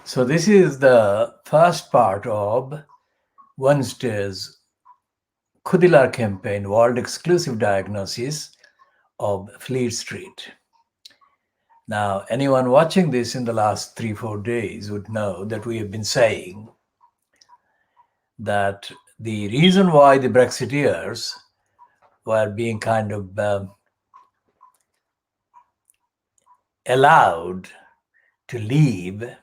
So this is the first part of Wednesday's Khoodeelaar campaign, world exclusive diagnosis of Fleet Street. Now, anyone watching this in the last 3-4 days would know that we have been saying that the reason why the Brexiteers were being kind of allowed to leave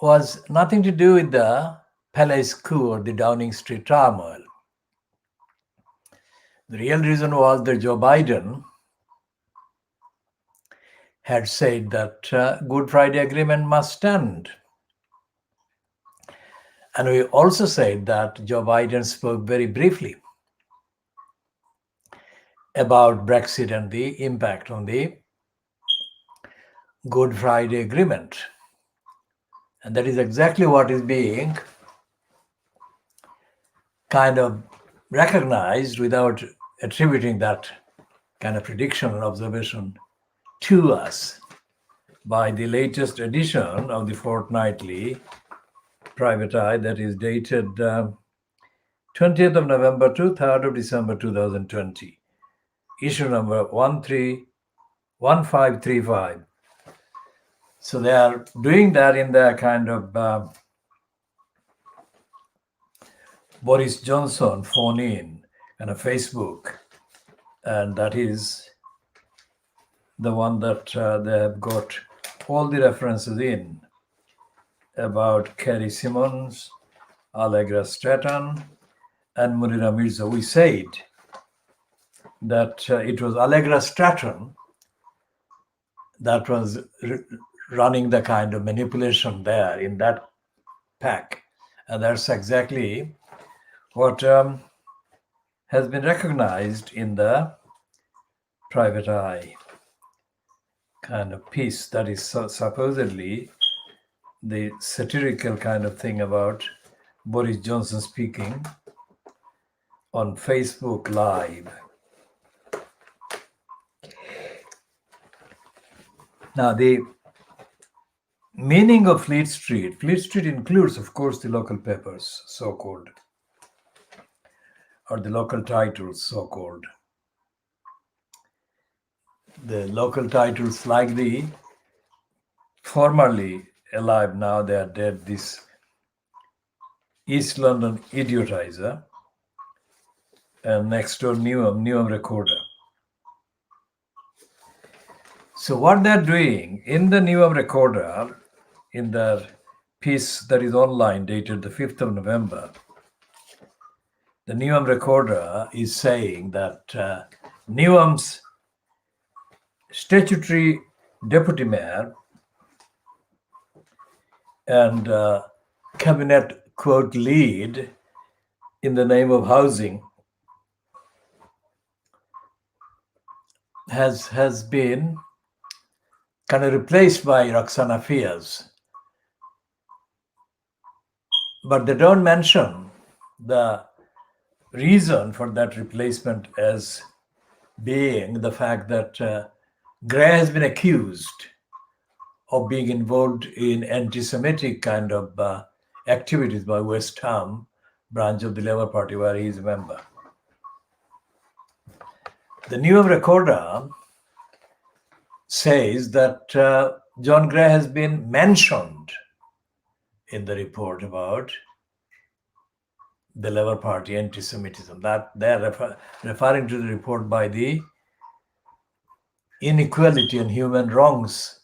was nothing to do with the Palace coup or the Downing Street turmoil. The real reason was that Joe Biden had said that Good Friday Agreement must stand. And we also said that Joe Biden spoke very briefly about Brexit and the impact on the Good Friday Agreement. And that is exactly what is being kind of recognized without attributing that kind of prediction and observation to us by the latest edition of the fortnightly Private Eye that is dated 20th of November to 3rd of December 2020, issue number 131535. So they are doing that in their kind of Boris Johnson phone in and a Facebook, and that is the one that they have got all the references in about Kerry Simmons, Allegra Stratton, and Munira Mirza. We said that it was Allegra Stratton that was running the kind of manipulation there in that pack. And that's exactly what has been recognized in the Private Eye kind of piece that is supposedly the satirical kind of thing about Boris Johnson speaking on Facebook Live. Now, the meaning of Fleet Street includes, of course, the local papers, so-called, or the local titles, so-called. The local titles like the formerly alive, now they are dead, this East London Idiotizer, and next door Newham Recorder. So what they're doing in the Newham Recorder, in their piece that is online dated the 5th of November, the Newham Recorder is saying that Newham's statutory deputy mayor and cabinet, quote, lead in the name of housing has been kind of replaced by Roxana Fias. But they don't mention the reason for that replacement as being the fact that Gray has been accused of being involved in anti-Semitic kind of activities by West Ham branch of the Labour Party, where he is a member. The Newham Recorder says that John Gray has been mentioned in the report about the Labour Party anti-Semitism. That they're referring to the report by the Inequality and Human Wrongs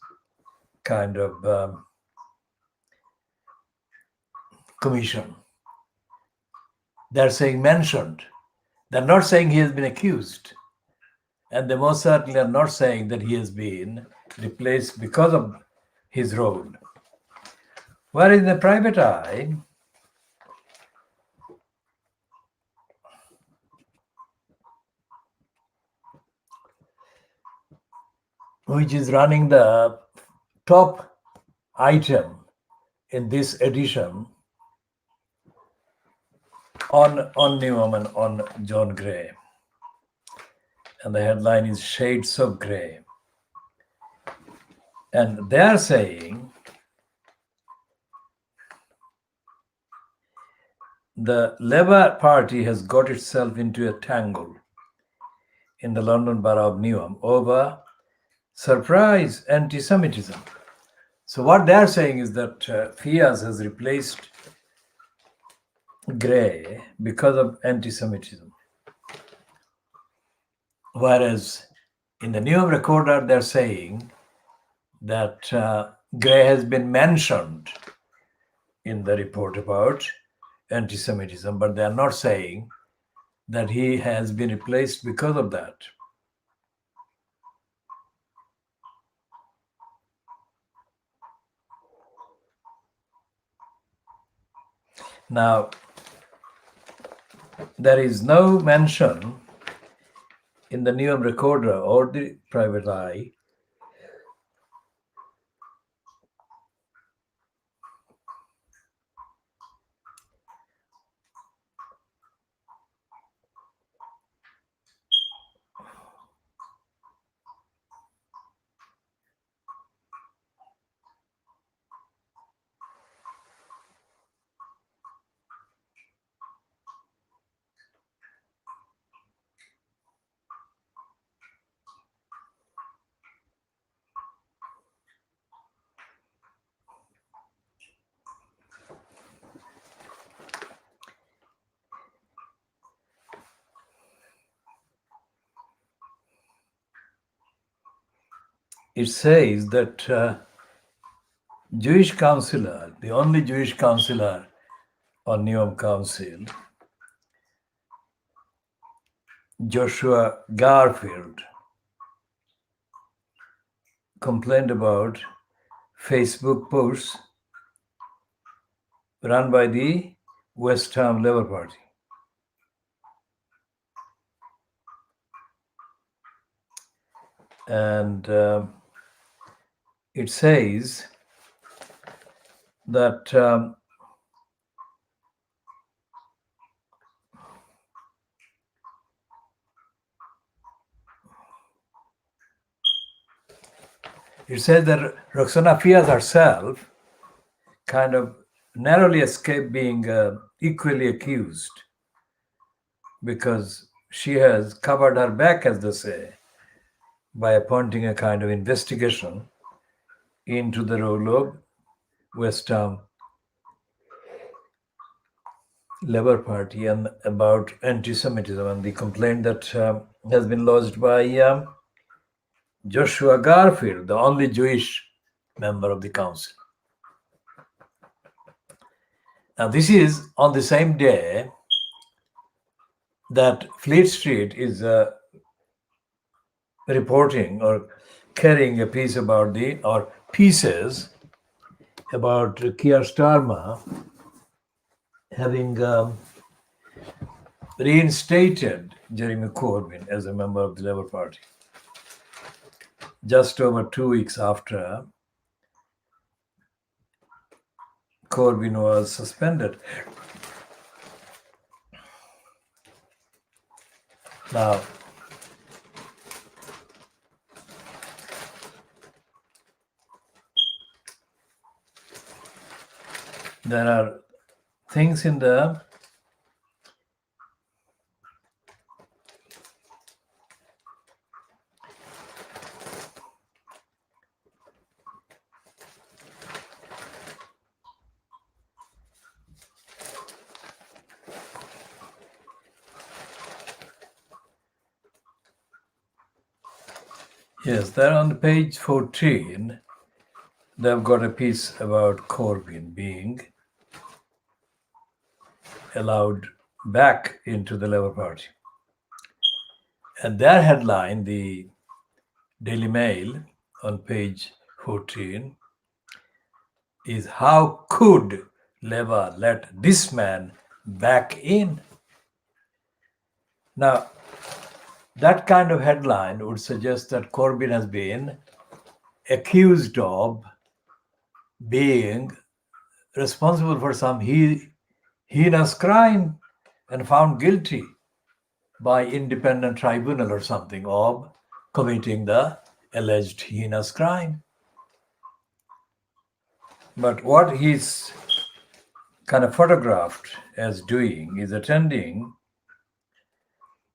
kind of commission. They're saying mentioned. They're not saying he has been accused. And they most certainly are not saying that he has been replaced because of his role. Whereas in the Private Eye, which is running the top item in this edition on Newham and on John Gray. And the headline is Shades of Grey. And they are saying the Labour Party has got itself into a tangle in the London Borough of Newham over surprise anti-Semitism. So what they're saying is that Fiaz has replaced Grey because of anti-Semitism. Whereas in the Newham Recorder, they're saying that Grey has been mentioned in the report about anti-Semitism, but they're not saying that he has been replaced because of that. Now, there is no mention in the Newham Recorder or the Private Eye it says that Jewish councillor, the only Jewish councillor on Newham Council, Joshua Garfield, complained about Facebook posts run by the West Ham Labour Party. And it says that Roxana Fiaz herself kind of narrowly escaped being equally accused because she has covered her back, as they say, by appointing a kind of investigation into the role of West Ham Labour Party and about anti-Semitism and the complaint that has been lodged by Joshua Garfield, the only Jewish member of the council. Now, this is on the same day that Fleet Street is reporting or carrying a piece about pieces about Keir Starmer having reinstated Jeremy Corbyn as a member of the Labour Party just over 2 weeks after Corbyn was suspended. Now, there are things in the yes, there on page 14, they've got a piece about Corbyn being allowed back into the Labour Party. And their headline, the Daily Mail on page 14, is "How could Labour let this man back in?" Now, that kind of headline would suggest that Corbyn has been accused of being responsible for some heinous crime and found guilty by independent tribunal or something of committing the alleged heinous crime. But what he's kind of photographed as doing is attending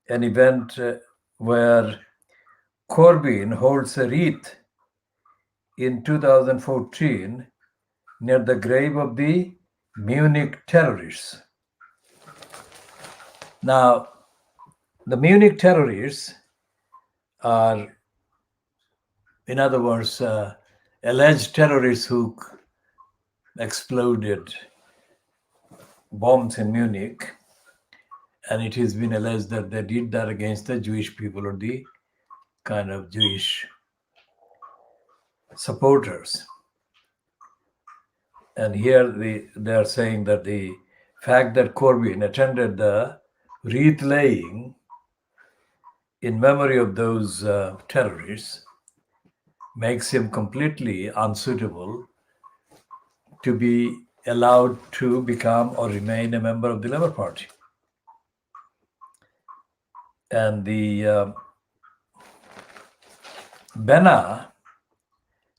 an event where Corbyn holds a wreath in 2014 near the grave of the Munich terrorists. Now, the Munich terrorists are, in other words, alleged terrorists who exploded bombs in Munich, and it has been alleged that they did that against the Jewish people or the kind of Jewish supporters. And here they are saying that the fact that Corbyn attended the wreath laying in memory of those terrorists makes him completely unsuitable to be allowed to become or remain a member of the Labour Party. And the banner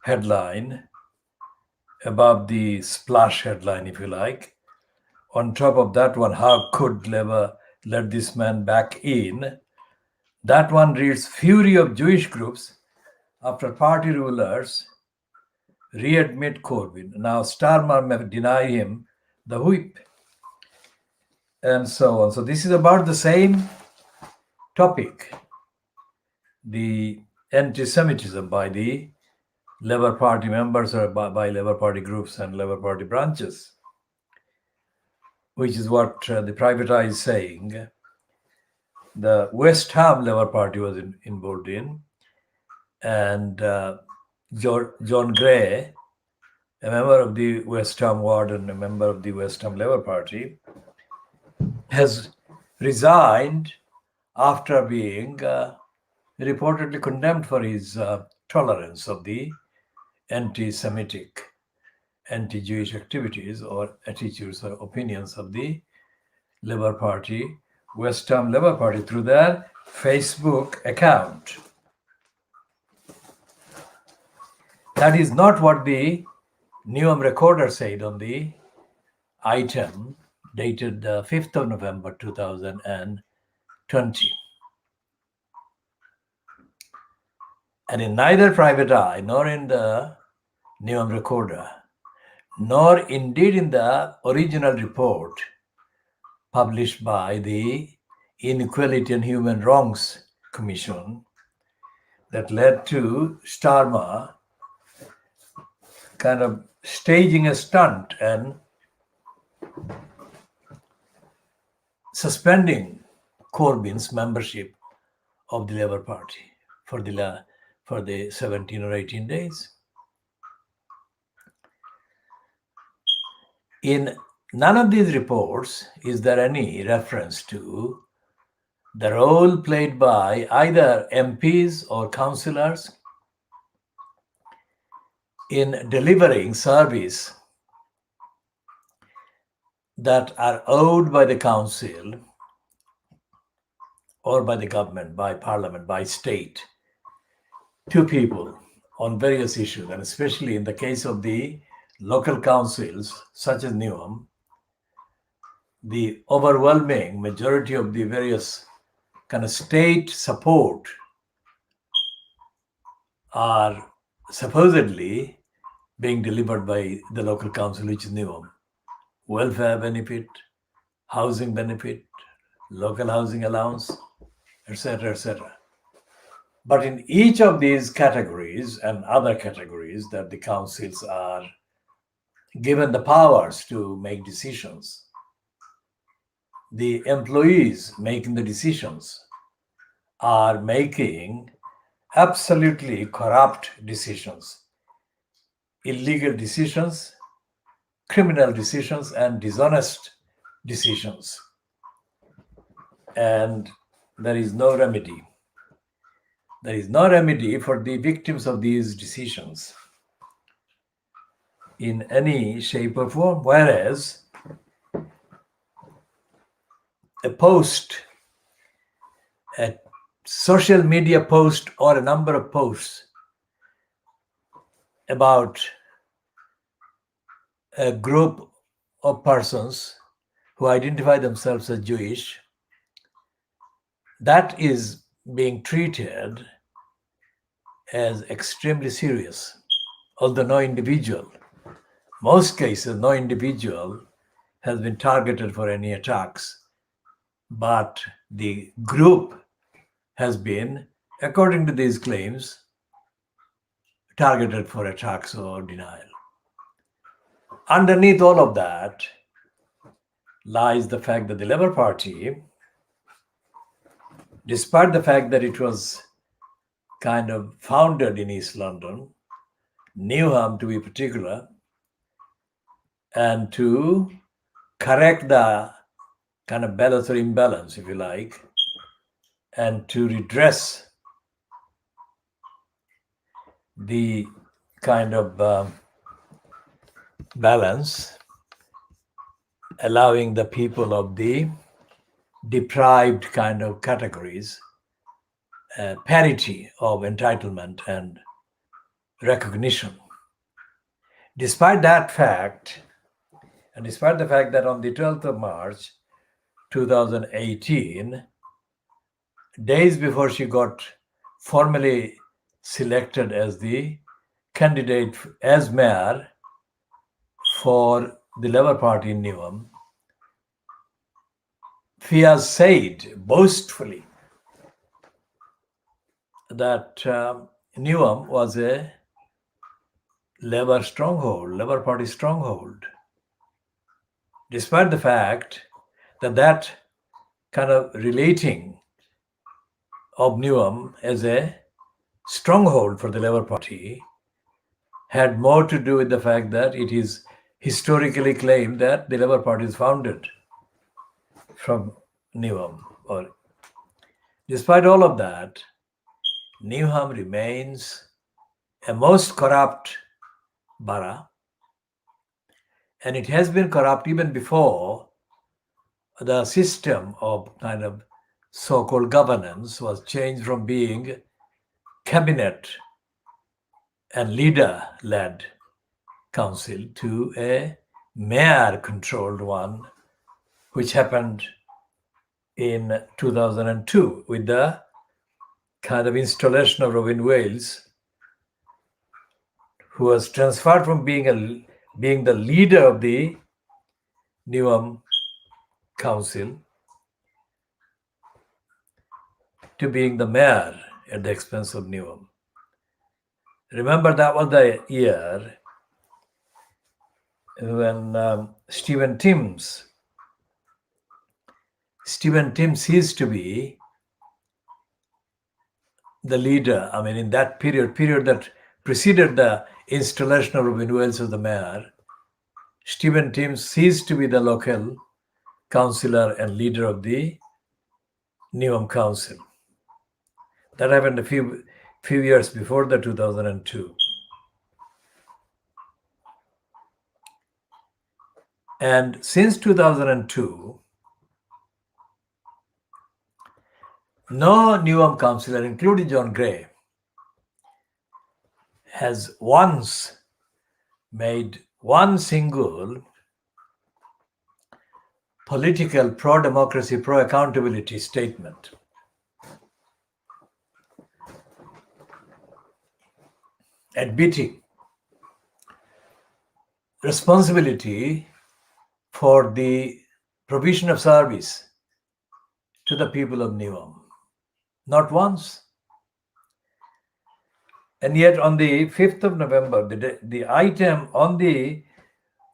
headline above the splash headline, if you like, on top of that one, how could Labour let this man back in? That one reads, fury of Jewish groups after party rulers readmit Corbyn. Now Starmer may deny him the whip, and so on. So this is about the same topic, the anti-Semitism by the Labour Party members or by Labour Party groups and Labour Party branches, which is what the Private Eye is saying. The West Ham Labour Party was involved in, and John Gray, a member of the West Ham ward and a member of the West Ham Labour Party, has resigned after being reportedly condemned for his tolerance of the anti-Semitic, anti-Jewish activities or attitudes or opinions of the Labour Party, West Ham Labour Party, through their Facebook account. That is not what the Newham Recorder said on the item dated 5th of November 2020. And in neither Private Eye nor in the Newham Recorder, nor indeed in the original report published by the Inequality and Human Wrongs Commission that led to Starmer kind of staging a stunt and suspending Corbyn's membership of the Labour Party for the 17 or 18 days. In none of these reports is there any reference to the role played by either MPs or councillors in delivering service that are owed by the council or by the government, by parliament, by state, to people on various issues, and especially in the case of the local councils such as Newham, the overwhelming majority of the various kind of state support are supposedly being delivered by the local council, which is Newham. Welfare benefit, housing benefit, local housing allowance, etc., etc. But in each of these categories and other categories that the councils are given the powers to make decisions, the employees making the decisions are making absolutely corrupt decisions, illegal decisions, criminal decisions, and dishonest decisions. And there is no remedy. There is no remedy for the victims of these decisions in any shape or form, whereas a post, a social media post, or a number of posts about a group of persons who identify themselves as Jewish, that is being treated as extremely serious, although most cases, no individual has been targeted for any attacks, but the group has been, according to these claims, targeted for attacks or denial. Underneath all of that lies the fact that the Labour Party, despite the fact that it was kind of founded in East London, Newham to be particular, and to correct the kind of balance or imbalance, if you like, and to redress the kind of balance, allowing the people of the deprived kind of categories parity of entitlement and recognition. Despite that fact, and despite the fact that on the 12th of March 2018, days before she got formally selected as the candidate as mayor for the Labour Party in Newham, Fiaz said boastfully that Newham was a Labour stronghold, Labour Party stronghold, despite the fact that that kind of relating of Newham as a stronghold for the Labour Party had more to do with the fact that it is historically claimed that the Labour Party is founded from Newham. Or, despite all of that, Newham remains a most corrupt borough, and it has been corrupt even before the system of kind of so-called governance was changed from being cabinet and leader-led council to a mayor-controlled one, which happened in 2002 with the kind of installation of Robin Wales, who was transferred from being the leader of the Newham Council to being the mayor at the expense of Newham. Remember, that was the year when Stephen Timms ceased to be the leader. I mean, in that period that preceded the installation of Robin Wales as the mayor, Stephen Timms ceased to be the local councillor and leader of the Newham Council. That happened a few years before the 2002. And since 2002, no Newham councillor, including John Gray, has once made one single political pro-democracy, pro-accountability statement. Admitting responsibility for the provision of service to the people of Newham. Not once. And yet on the 5th of November, the item on the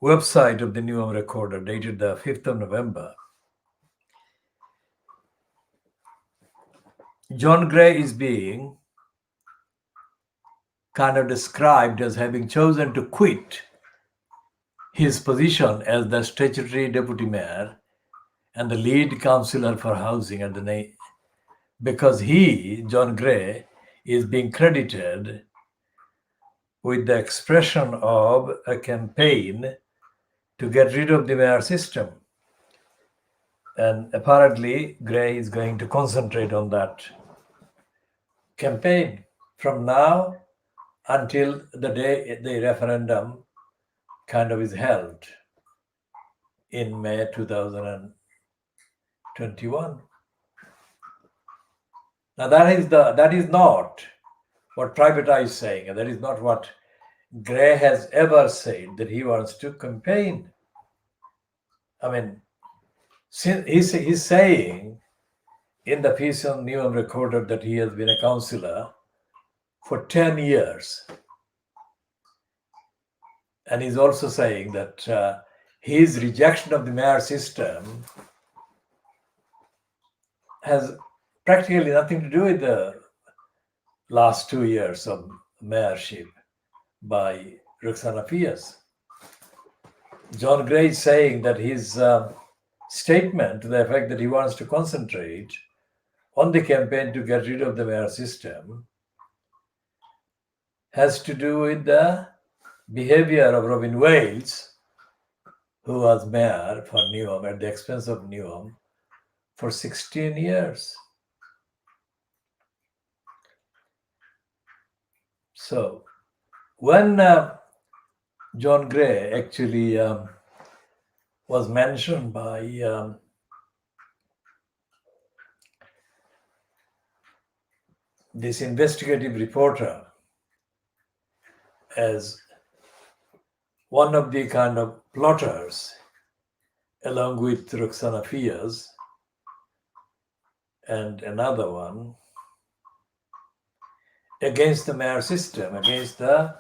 website of the Newham Recorder dated the 5th of November, John Gray is being kind of described as having chosen to quit his position as the statutory deputy mayor and the lead councillor for housing at the because he, John Gray, is being credited with the expression of a campaign to get rid of the mayor system. And apparently, Gray is going to concentrate on that campaign from now until the day the referendum kind of is held in May 2021. Now that is not what Private Eye is saying, and that is not what Gray has ever said that he wants to campaign. I mean, he's saying in the piece on Newham Recorder that he has been a councillor for 10 years. And he's also saying that his rejection of the mayor system has practically nothing to do with the last 2 years of mayorship by Rukhsana Fias. John Gray is saying that his statement to the effect that he wants to concentrate on the campaign to get rid of the mayor system has to do with the behavior of Robin Wales, who was mayor for Newham at the expense of Newham for 16 years. So when John Gray actually was mentioned by this investigative reporter as one of the kind of plotters, along with Rukhsana Fias and another one, against the mayor system, against the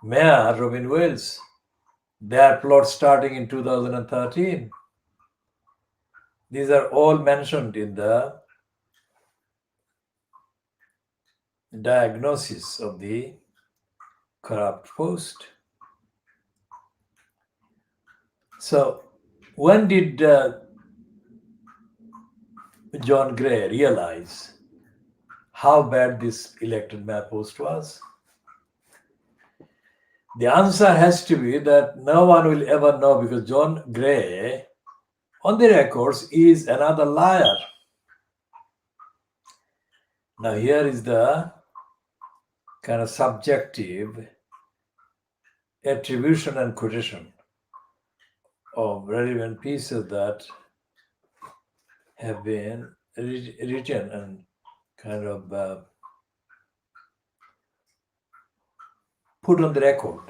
mayor Robin Wales. Their plot starting in 2013. These are all mentioned in the diagnosis of the corrupt post. So when did John Gray realize how bad this elected mayor post was? The answer has to be that no one will ever know, because John Gray, on the records, is another liar. Now here is the kind of subjective attribution and quotation of relevant pieces that have been written and kind of put on the record.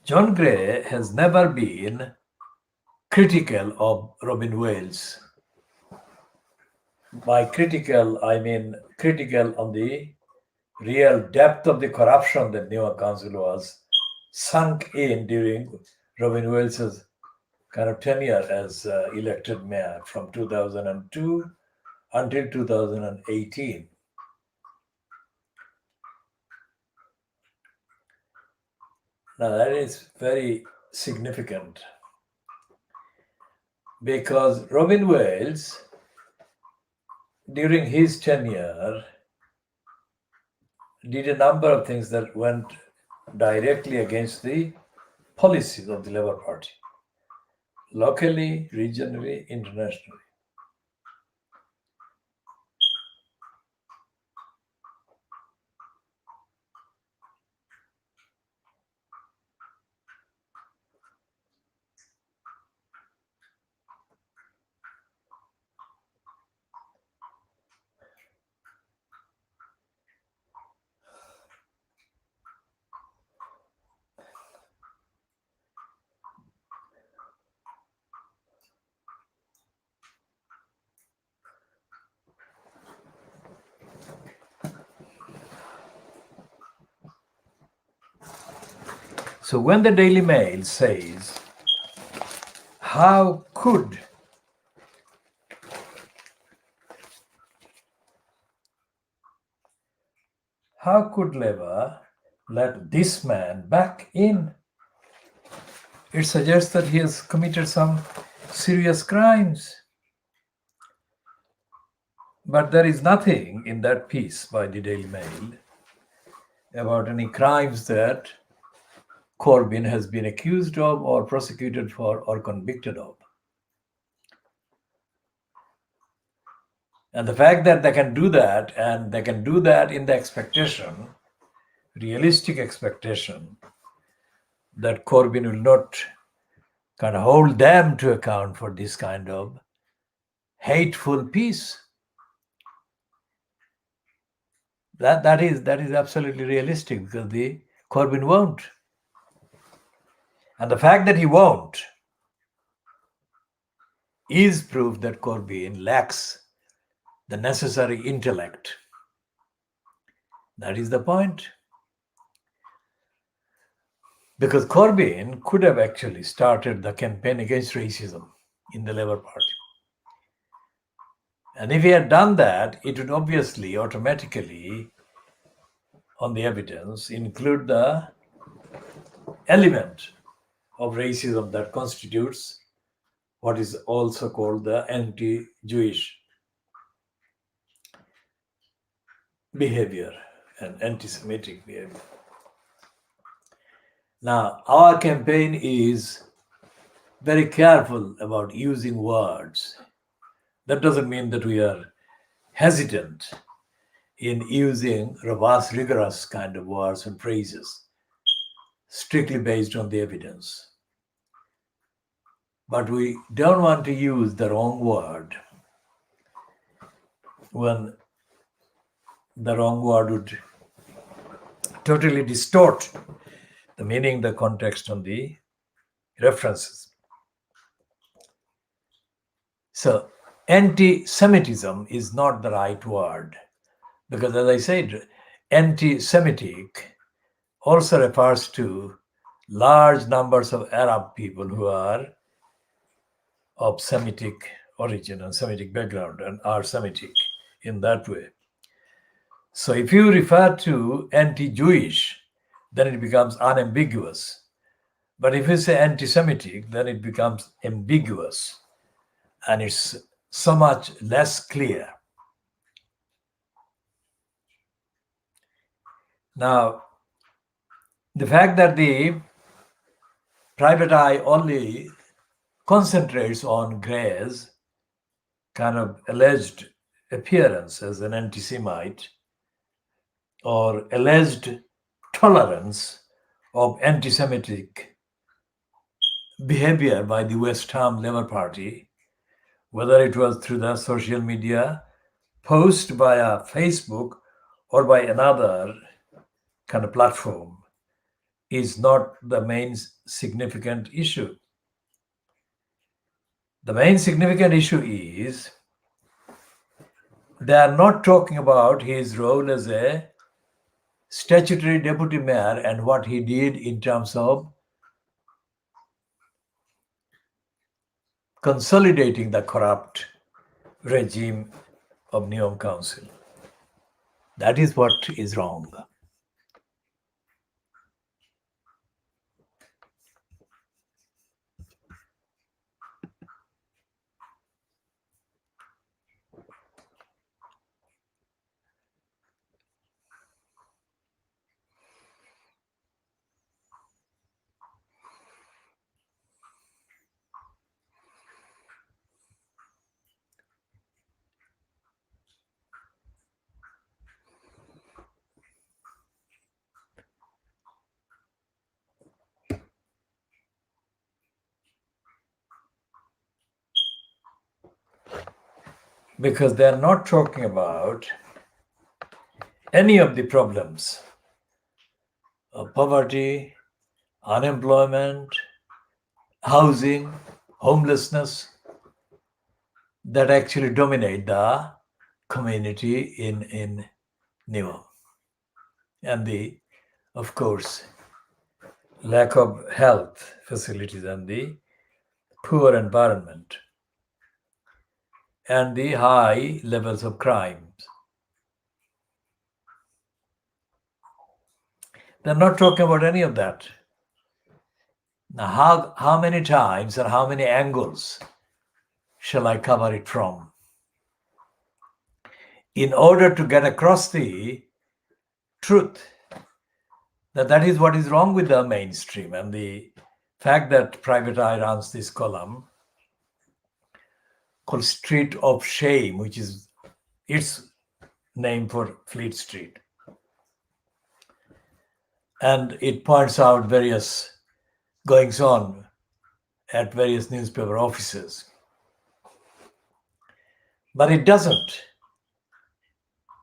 John Gray has never been critical of Robin Wales. By critical, I mean critical on the real depth of the corruption that Newham Council was sunk in during Robin Wales's kind of tenure as elected mayor from 2002 until 2018. Now that is very significant, because Robin Wales, during his tenure, did a number of things that went directly against the policies of the Labour Party, locally, regionally, internationally. So when the Daily Mail says, how could Labour let this man back in? It suggests that he has committed some serious crimes. But there is nothing in that piece by the Daily Mail about any crimes that Corbyn has been accused of or prosecuted for or convicted of. And the fact that they can do that, and they can do that in the expectation, realistic expectation, that Corbyn will not kind of hold them to account for this kind of hateful piece. That is absolutely realistic, because the Corbyn won't. And the fact that he won't is proof that Corbyn lacks the necessary intellect. That is the point. Because Corbyn could have actually started the campaign against racism in the Labour Party. And if he had done that, it would obviously automatically, on the evidence, include the element of racism that constitutes what is also called the anti-Jewish behavior and anti-Semitic behavior. Now, our campaign is very careful about using words. That doesn't mean that we are hesitant in using robust, rigorous kind of words and phrases, strictly based on the evidence. But we don't want to use the wrong word when the wrong word would totally distort the meaning, the context, and the references. So, anti-Semitism is not the right word, because, as I said, anti-Semitic also refers to large numbers of Arab people who are of Semitic origin and Semitic background and are Semitic in that way. So if you refer to anti-Jewish, then it becomes unambiguous. But if you say anti-Semitic, then it becomes ambiguous, and it's so much less clear. Now, the fact that the private eye only concentrates on Gray's kind of alleged appearance as an anti-Semite or alleged tolerance of anti-Semitic behavior by the West Ham Labour Party, whether it was through the social media, post via Facebook, or by another kind of platform, is not the main significant issue. The main significant issue is they are not talking about his role as a statutory deputy mayor and what he did in terms of consolidating the corrupt regime of Neom Council. That is what is wrong. Because they are not talking about any of the problems of poverty, unemployment, housing, homelessness that actually dominate the community in Neom. And the, of course, lack of health facilities and the poor environment and the high levels of crime. They're not talking about any of that. Now, how many times and how many angles shall I cover it from? In order to get across the truth that is what is wrong with the mainstream, and the fact that Private Eye runs this column called Street of Shame, which is its name for Fleet Street. And it points out various goings on at various newspaper offices. But it doesn't.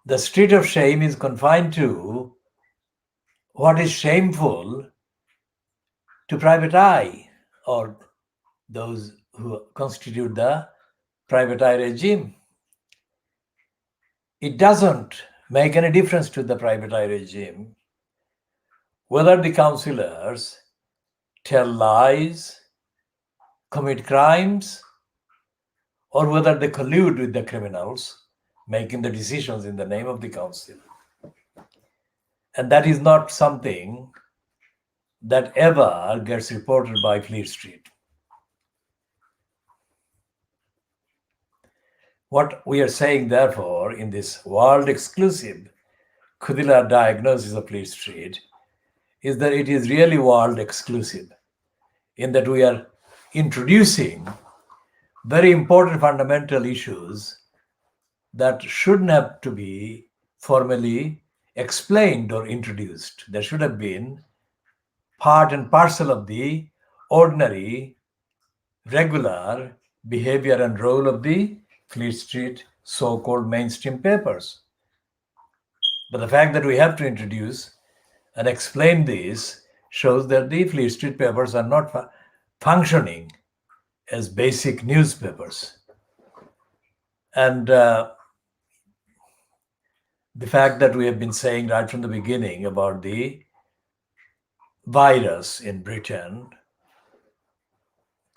The street of shame is confined to what is shameful to private eye or those who constitute the private eye regime. It doesn't make any difference to the private eye regime whether the councillors tell lies, commit crimes, or whether they collude with the criminals, making the decisions in the name of the council. And that is not something that ever gets reported by Fleet Street. What we are saying, therefore, in this world-exclusive Khoodeelaar diagnosis of Fleet Street is that it is really world-exclusive, in that we are introducing very important fundamental issues that shouldn't have to be formally explained or introduced. They should have been part and parcel of the ordinary, regular behavior and role of the Fleet Street so-called mainstream papers. But the fact that we have to introduce and explain this shows that the Fleet Street papers are not functioning as basic newspapers. And the fact that we have been saying right from the beginning about the virus in Britain,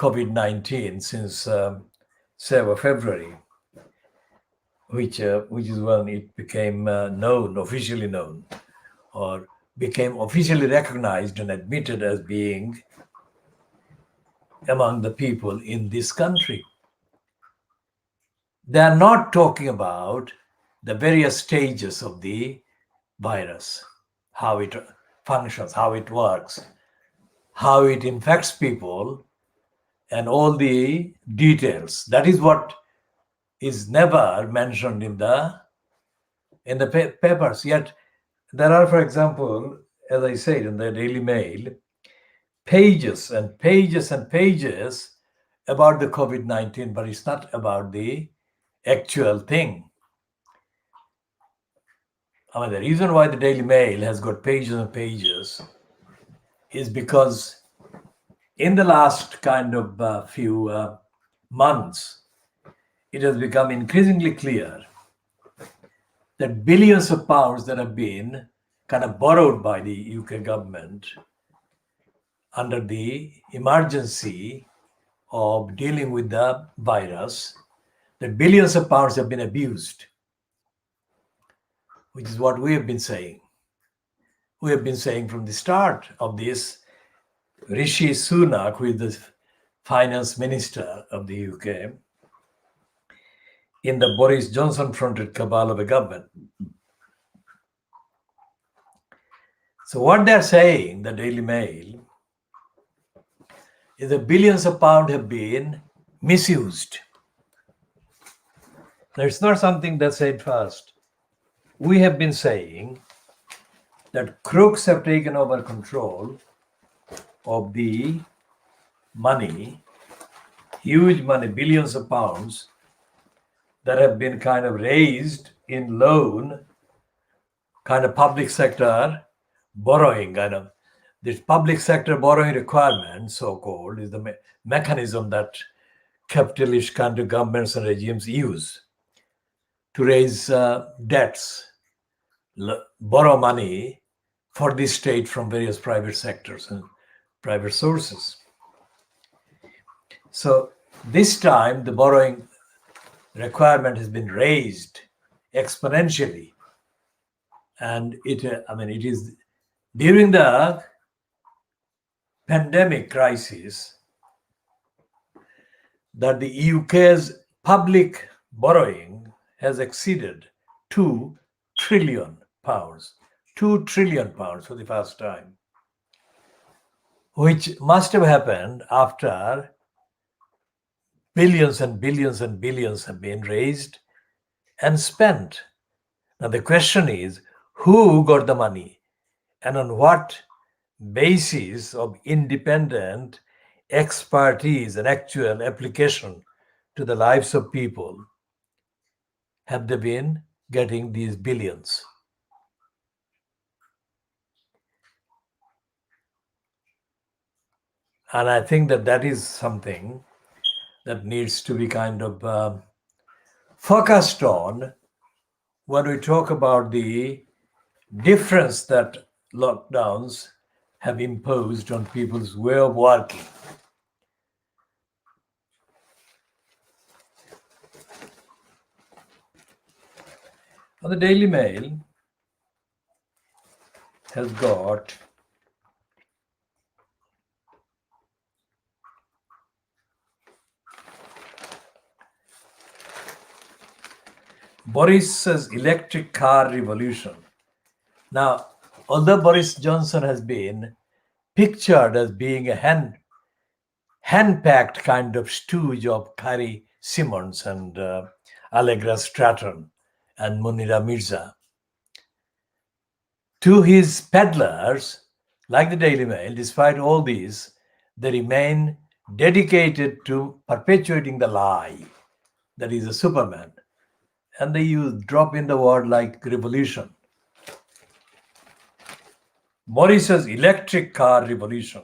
COVID-19, since 7th February, which is when it became officially known, or became officially recognized and admitted as being among the people in this country. They are not talking about the various stages of the virus, how it functions, how it works, how it infects people, and all the details. That is what is never mentioned in the papers. Yet there are, for example, as I said in the Daily Mail, pages and pages and pages about the COVID-19, but it's not about the actual thing. I mean, the reason why the Daily Mail has got pages and pages is because in the last kind of few months, it has become increasingly clear that billions of pounds that have been kind of borrowed by the UK government under the emergency of dealing with the virus, that billions of pounds have been abused, which is what we have been saying. We have been saying from the start of this. Rishi Sunak, who is the finance minister of the UK, in the Boris Johnson-fronted cabal of a government. So what they're saying, the Daily Mail, is that billions of pounds have been misused. Now, it's not something that's said first. We have been saying that crooks have taken over control of the money, huge money, billions of pounds that have been kind of raised in loan, kind of public sector borrowing, kind of this public sector borrowing requirement, so-called, is the mechanism that capitalist kind of governments and regimes use to raise debts, borrow money for the state from various private sectors and private sources. So this time the borrowing requirement has been raised exponentially, and it is during the pandemic crisis that the UK's public borrowing has exceeded 2 trillion pounds. 2 trillion pounds for the first time, which must have happened after billions and billions and billions have been raised and spent. Now the question is, who got the money and on what basis of independent expertise and actual application to the lives of people have they been getting these billions. And I think that that is something that needs to be kind of focused on when we talk about the difference that lockdowns have imposed on people's way of working. Now, the Daily Mail has got Boris's electric car revolution. Now, although Boris Johnson has been pictured as being a hand-packed kind of stooge of Carrie Simmons and Allegra Stratton and Munira Mirza, to his peddlers, like the Daily Mail, despite all these, they remain dedicated to perpetuating the lie that he's a Superman. And they drop in the word like revolution. Boris's electric car revolution.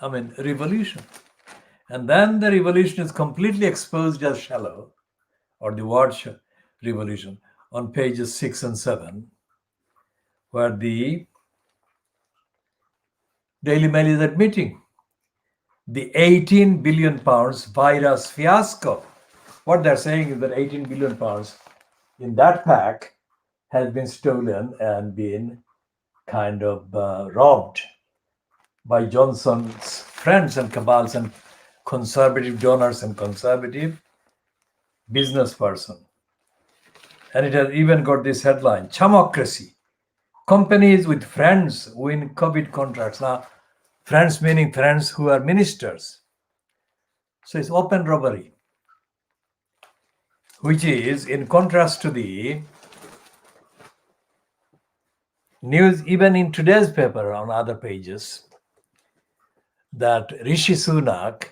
I mean, revolution. And then the revolution is completely exposed as shallow, or the word revolution, on pages 6 and 7, where the Daily Mail is admitting the 18 billion pounds virus fiasco. What they're saying is that 18 billion pounds in that pack has been stolen and been kind of robbed by Johnson's friends and cabals and conservative donors and conservative business person. And it has even got this headline, Chamocracy. Companies with friends win COVID contracts. Now, friends meaning friends who are ministers. So it's open robbery, which is in contrast to the news, even in today's paper on other pages, that Rishi Sunak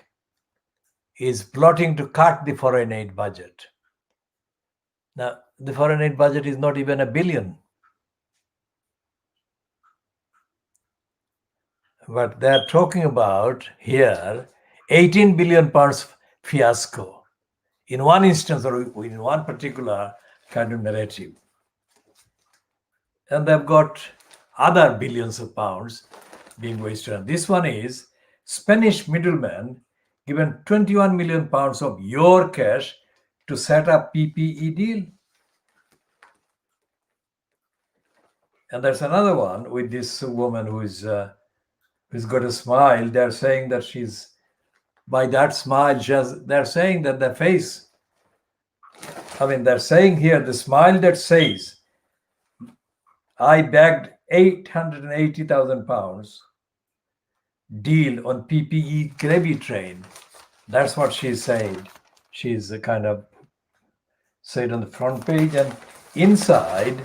is plotting to cut the foreign aid budget. Now, the foreign aid budget is not even $1 billion. But they're talking about here 18 billion pounds fiasco in one instance or in one particular kind of narrative. And they've got other billions of pounds being wasted. And this one is Spanish middlemen given 21 million pounds of your cash to set up PPE deal. And there's another one with this woman who's got a smile. They're saying that she's, by that smile, they're saying that the face, they're saying here the smile that says, I bagged 880,000 pounds deal on PPE gravy train. That's what she's saying. She's kind of said on the front page, and inside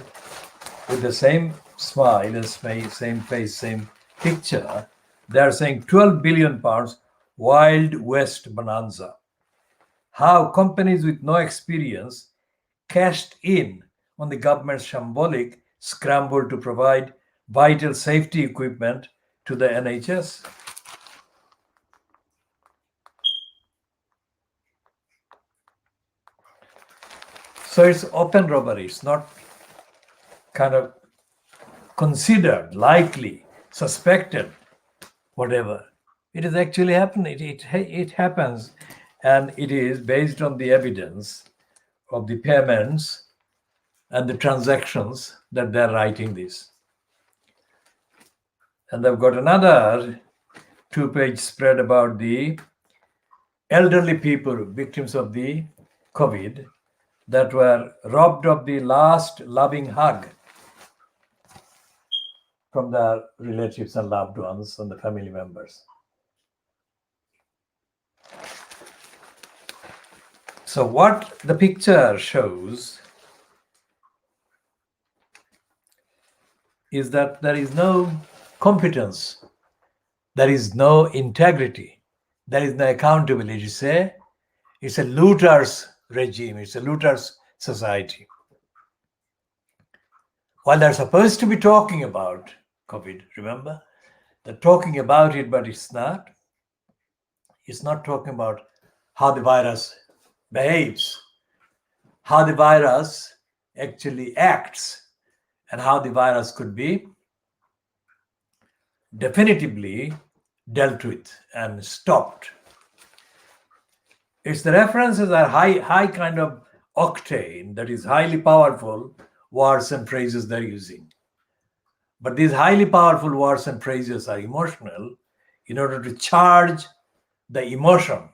with the same smile, same face, same picture, they're saying 12 billion pounds Wild West bonanza. How companies with no experience cashed in on the government's shambolic scramble to provide vital safety equipment to the NHS. So it's open robbery. It's not kind of considered, likely, suspected, whatever. It is actually happening. It happens, and it is based on the evidence of the payments and the transactions that they're writing this. And they've got another 2-page spread about the elderly people, victims of the COVID, that were robbed of the last loving hug from their relatives and loved ones and the family members. So what the picture shows is that there is no competence, there is no integrity, there is no accountability. It's a looter's regime, it's a looter's society. While they're supposed to be talking about COVID, remember? They're talking about it, but it's not. It's not talking about how the virus behaves, how the virus actually acts, and how the virus could be definitively dealt with and stopped. It's the references are high kind of octane, that is highly powerful words and phrases they're using. But these highly powerful words and phrases are emotional in order to charge the emotion,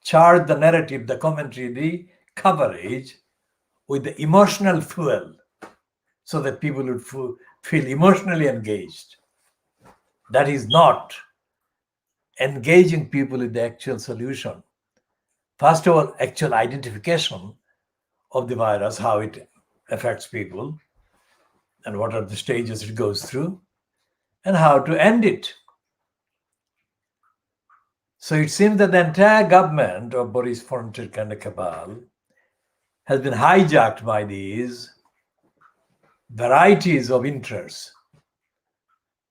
charge the narrative, the commentary, the coverage with the emotional fuel so that people would feel emotionally engaged. That is not engaging people with the actual solution. First of all, actual identification of the virus, how it affects people, and what are the stages it goes through, and how to end it. So it seems that the entire government of Boris Fonseca and the cabal has been hijacked by these varieties of interests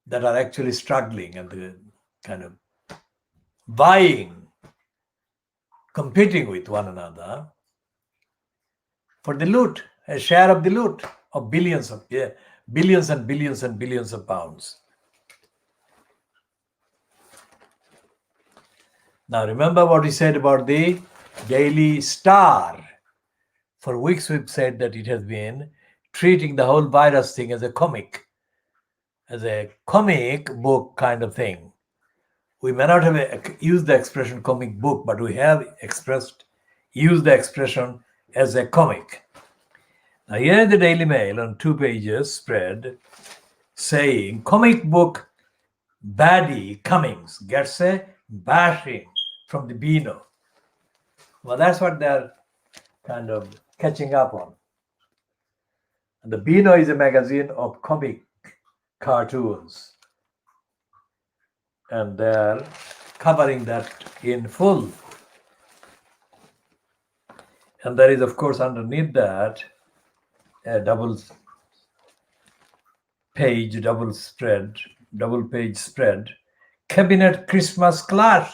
that are actually struggling and the kind of vying, competing with one another for the loot, a share of the loot of billions and billions and billions of pounds. Now remember what we said about the Daily Star. For weeks we've said that it has been treating the whole virus thing as a comic book kind of thing. We may not have used the expression comic book, but we have used the expression as a comic. Now here is the Daily Mail on 2 pages spread saying comic book baddie Cummings gets a bashing from the Beano. Well, that's what they're kind of catching up on. And the Beano is a magazine of comic cartoons. And they're covering that in full. And there is, of course, underneath that a double page spread, Cabinet Christmas Clash.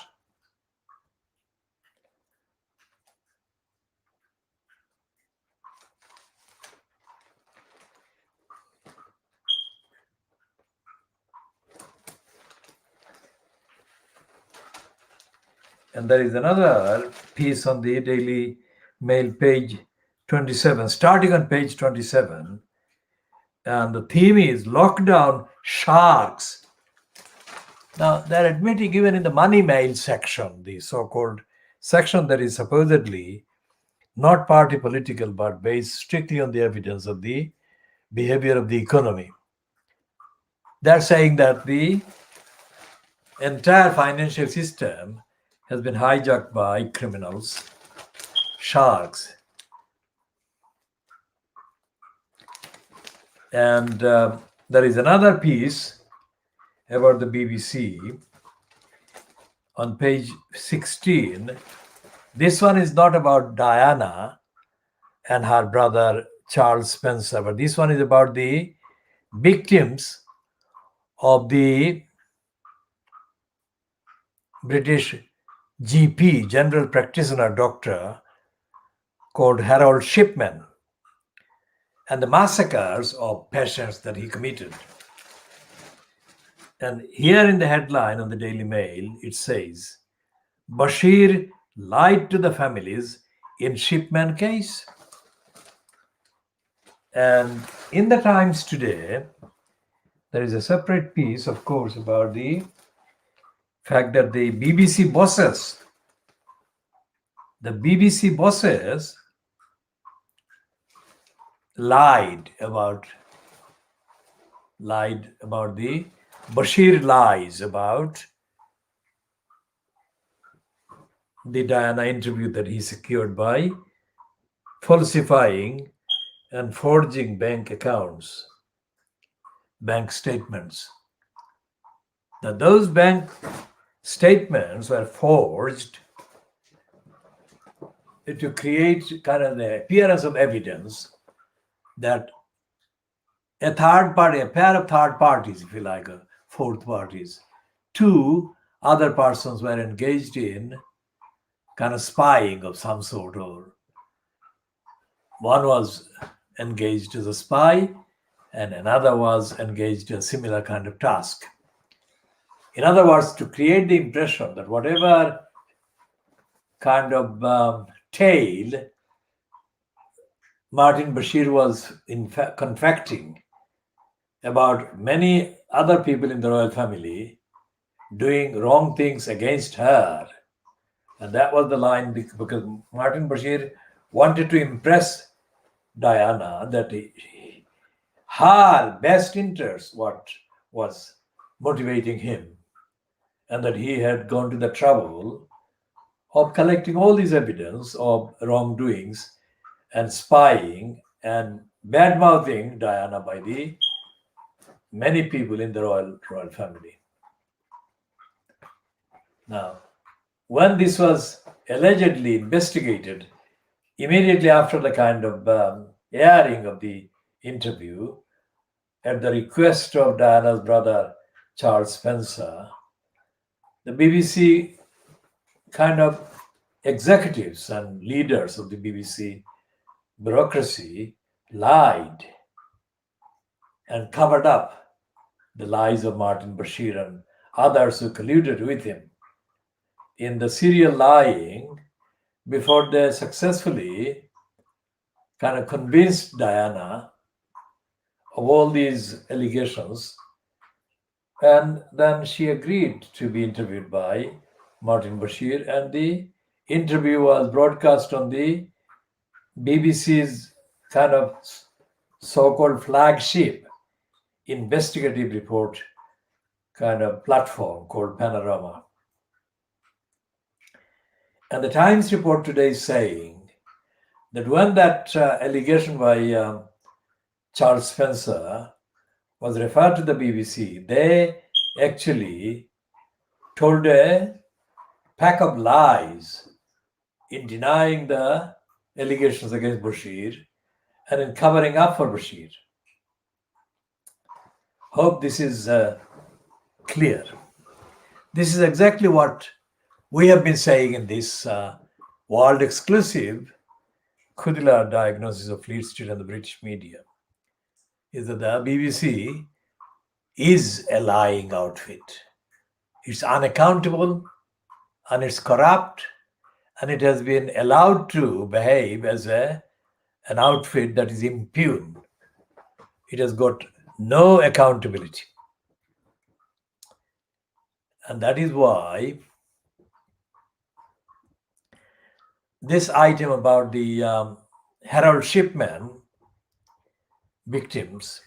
And there is another piece on the Daily Mail, page 27, starting on page 27. And the theme is lockdown sharks. Now, they're admitting, even in the money mail section, the so-called section that is supposedly not party political, but based strictly on the evidence of the behavior of the economy. They're saying that the entire financial system has been hijacked by criminals, sharks. And there is another piece about the BBC on page 16. This one is not about Diana and her brother Charles Spencer, but this one is about the victims of the British GP, general practitioner doctor, called Harold Shipman, and the massacres of patients that he committed. And here in the headline on the Daily Mail, it says, Bashir lied to the families in Shipman case. And in the Times today, there is a separate piece, of course, about the fact that the BBC bosses lied about the Bashir lies about the Diana interview that he secured by falsifying and forging bank accounts, bank statements. Now, those bank statements were forged to create kind of the appearance of evidence that a third party, a pair of third parties, if you like, fourth parties, two other persons were engaged in kind of spying of some sort, or one was engaged as a spy and another was engaged in a similar kind of task. In other words, to create the impression that whatever kind of tale Martin Bashir was in fact confecting about many other people in the royal family doing wrong things against her. And that was the line, because Martin Bashir wanted to impress Diana that her best interest what was motivating him, and that he had gone to the trouble of collecting all this evidence of wrongdoings and spying and bad-mouthing Diana by the many people in the royal family. Now, when this was allegedly investigated, immediately after the kind of airing of the interview, at the request of Diana's brother Charles Spencer, the BBC kind of executives and leaders of the BBC bureaucracy lied and covered up the lies of Martin Bashir and others who colluded with him in the serial lying before they successfully kind of convinced Diana of all these allegations. And then she agreed to be interviewed by Martin Bashir, and the interview was broadcast on the BBC's kind of so-called flagship investigative report kind of platform called Panorama. And the Times report today is saying that when that allegation by Charles Spencer was referred to the BBC, they actually told a pack of lies in denying the allegations against Bashir and in covering up for Bashir. Hope this is clear. This is exactly what we have been saying in this world exclusive Khoodeelaar diagnosis of Fleet Street and the British media, is that the BBC is a lying outfit. It's unaccountable and it's corrupt, and it has been allowed to behave as an outfit that is impune. It has got no accountability. And that is why this item about the Herald shipman victims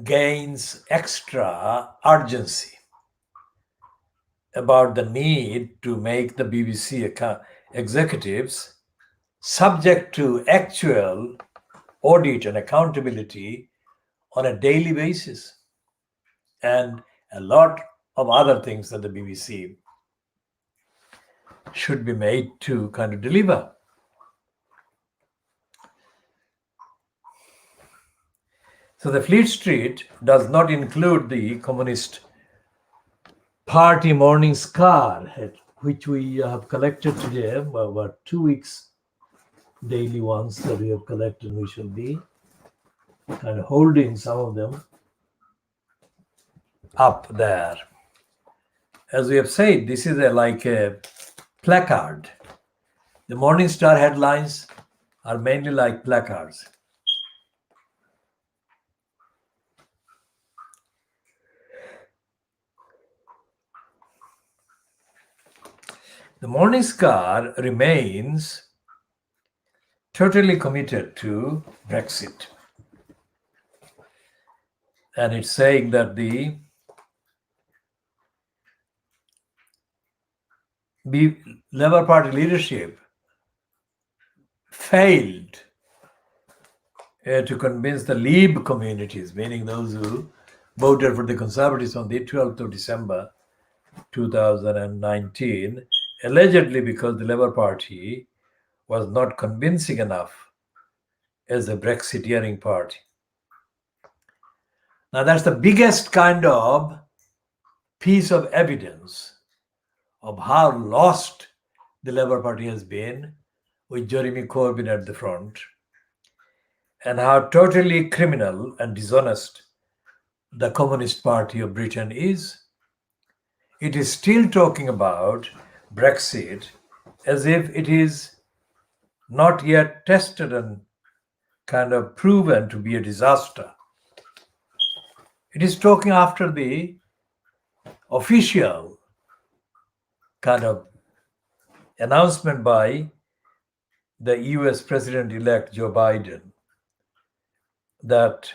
gains extra urgency about the need to make the BBC executives subject to actual audit and accountability on a daily basis, and a lot of other things that the BBC should be made to kind of deliver. So the Fleet Street does not include the Communist Party morning scar, which we have collected today, about 2 weeks daily ones that we have collected. We shall be kind of holding some of them up there. As we have said, this is like a placard. The Morning Star headlines are mainly like placards. The Morning Star remains totally committed to Brexit. And it's saying that the Labour Party leadership failed to convince the Leave communities, meaning those who voted for the Conservatives on the 12th of December 2019, allegedly because the Labour Party was not convincing enough as a Brexiteering party. Now, that's the biggest kind of piece of evidence of how lost the Labour Party has been, with Jeremy Corbyn at the front, and how totally criminal and dishonest the Communist Party of Britain is. It is still talking about Brexit as if it is not yet tested and kind of proven to be a disaster. It is talking after the official kind of announcement by the US President-elect Joe Biden that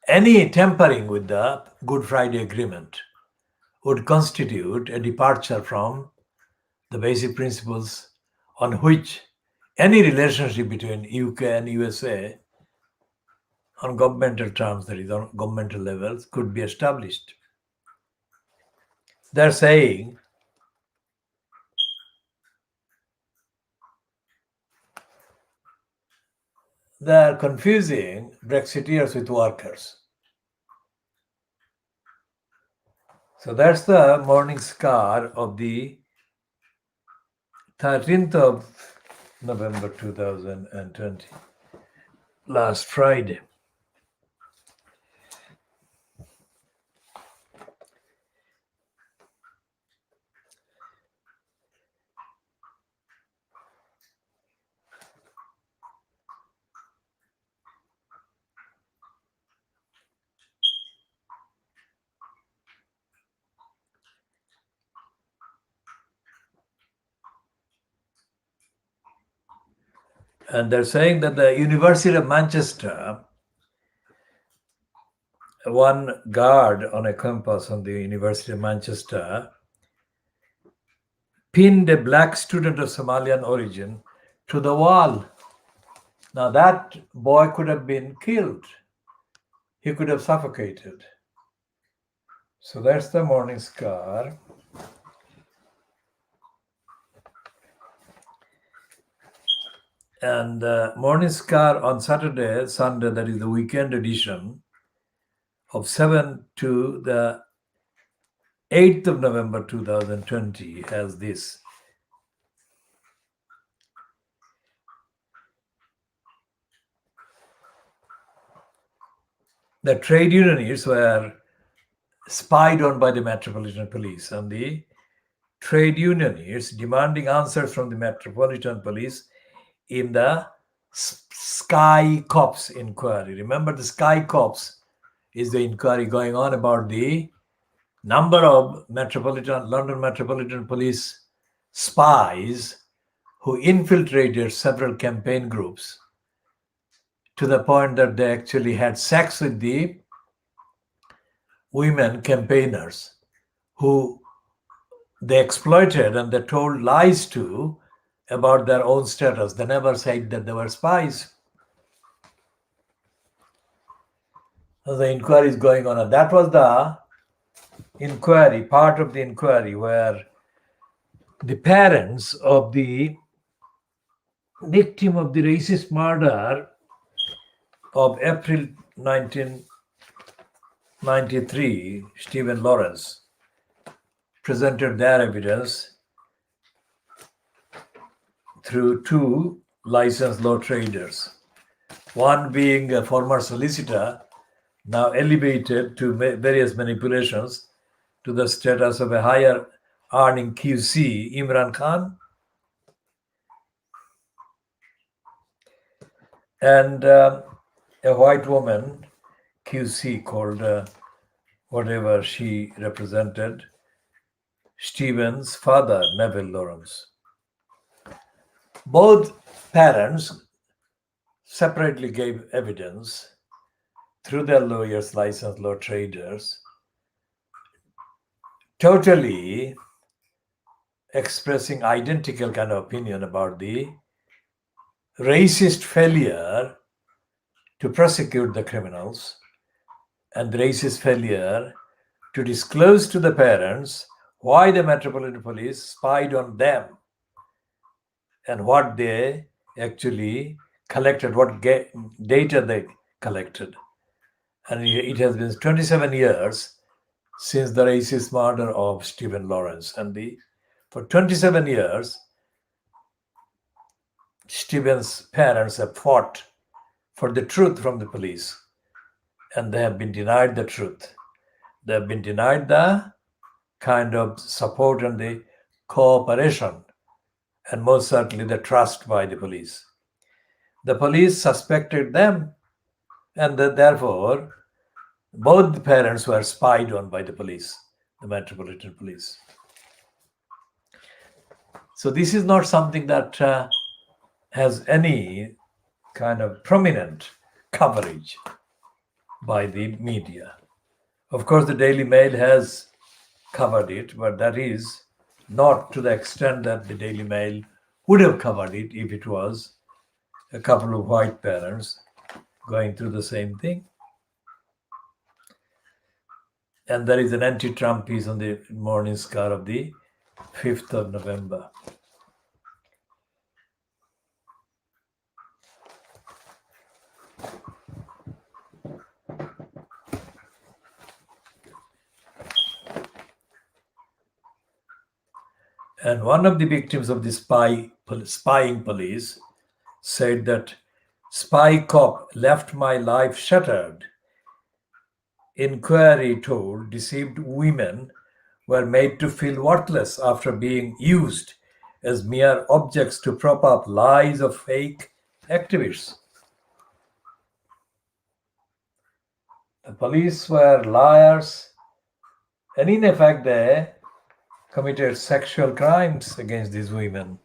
any tampering with the Good Friday Agreement would constitute a departure from the basic principles on which any relationship between UK and USA on governmental terms, that is on governmental levels, could be established. They're saying they're confusing Brexiteers with workers. So that's the morning scar of the 13th of November 2020, last Friday. And they're saying that the University of Manchester, one guard on a campus on the University of Manchester, pinned a black student of Somalian origin to the wall. Now that boy could have been killed. He could have suffocated. So that's the morning scar. And morning scar on Saturday, Sunday, that is the weekend edition of 7 to the 8th of November 2020 has this. The trade unionists were spied on by the Metropolitan Police, and the trade unionists demanding answers from the Metropolitan Police in the Sky Cops inquiry. Remember, the Sky Cops is the inquiry going on about the number of London Metropolitan Police spies who infiltrated several campaign groups to the point that they actually had sex with the women campaigners who they exploited, and they told lies to about their own status. They never said that they were spies. So the inquiry is going on, and that was the inquiry, part of the inquiry, where the parents of the victim of the racist murder of April 1993, Stephen Lawrence, presented their evidence through two licensed law traders, one being a former solicitor, now elevated to various manipulations to the status of a higher earning QC, Imran Khan, and a white woman, QC, called whatever she represented, Stephen's father, Neville Lawrence. Both parents separately gave evidence through their lawyers, licensed law traders, totally expressing identical kind of opinion about the racist failure to prosecute the criminals and the racist failure to disclose to the parents why the Metropolitan Police spied on them and what they actually collected, what data they collected. And it has been 27 years since the racist murder of Stephen Lawrence. And for 27 years, Stephen's parents have fought for the truth from the police, and they have been denied the truth. They have been denied the kind of support and the cooperation, and most certainly the trust by the police. The police suspected them, and therefore both the parents were spied on by the police, the Metropolitan Police. So this is not something that has any kind of prominent coverage by the media. Of course, the Daily Mail has covered it, but that is not to the extent that the Daily Mail would have covered it if it was a couple of white parents going through the same thing. And there is an anti-Trump piece on the Morning Star of the 5th of November. And one of the victims of the spying police said that spy cop left my life shattered. Inquiry told deceived women were made to feel worthless after being used as mere objects to prop up lies of fake activists. The police were liars, and in effect they committed sexual crimes against these women.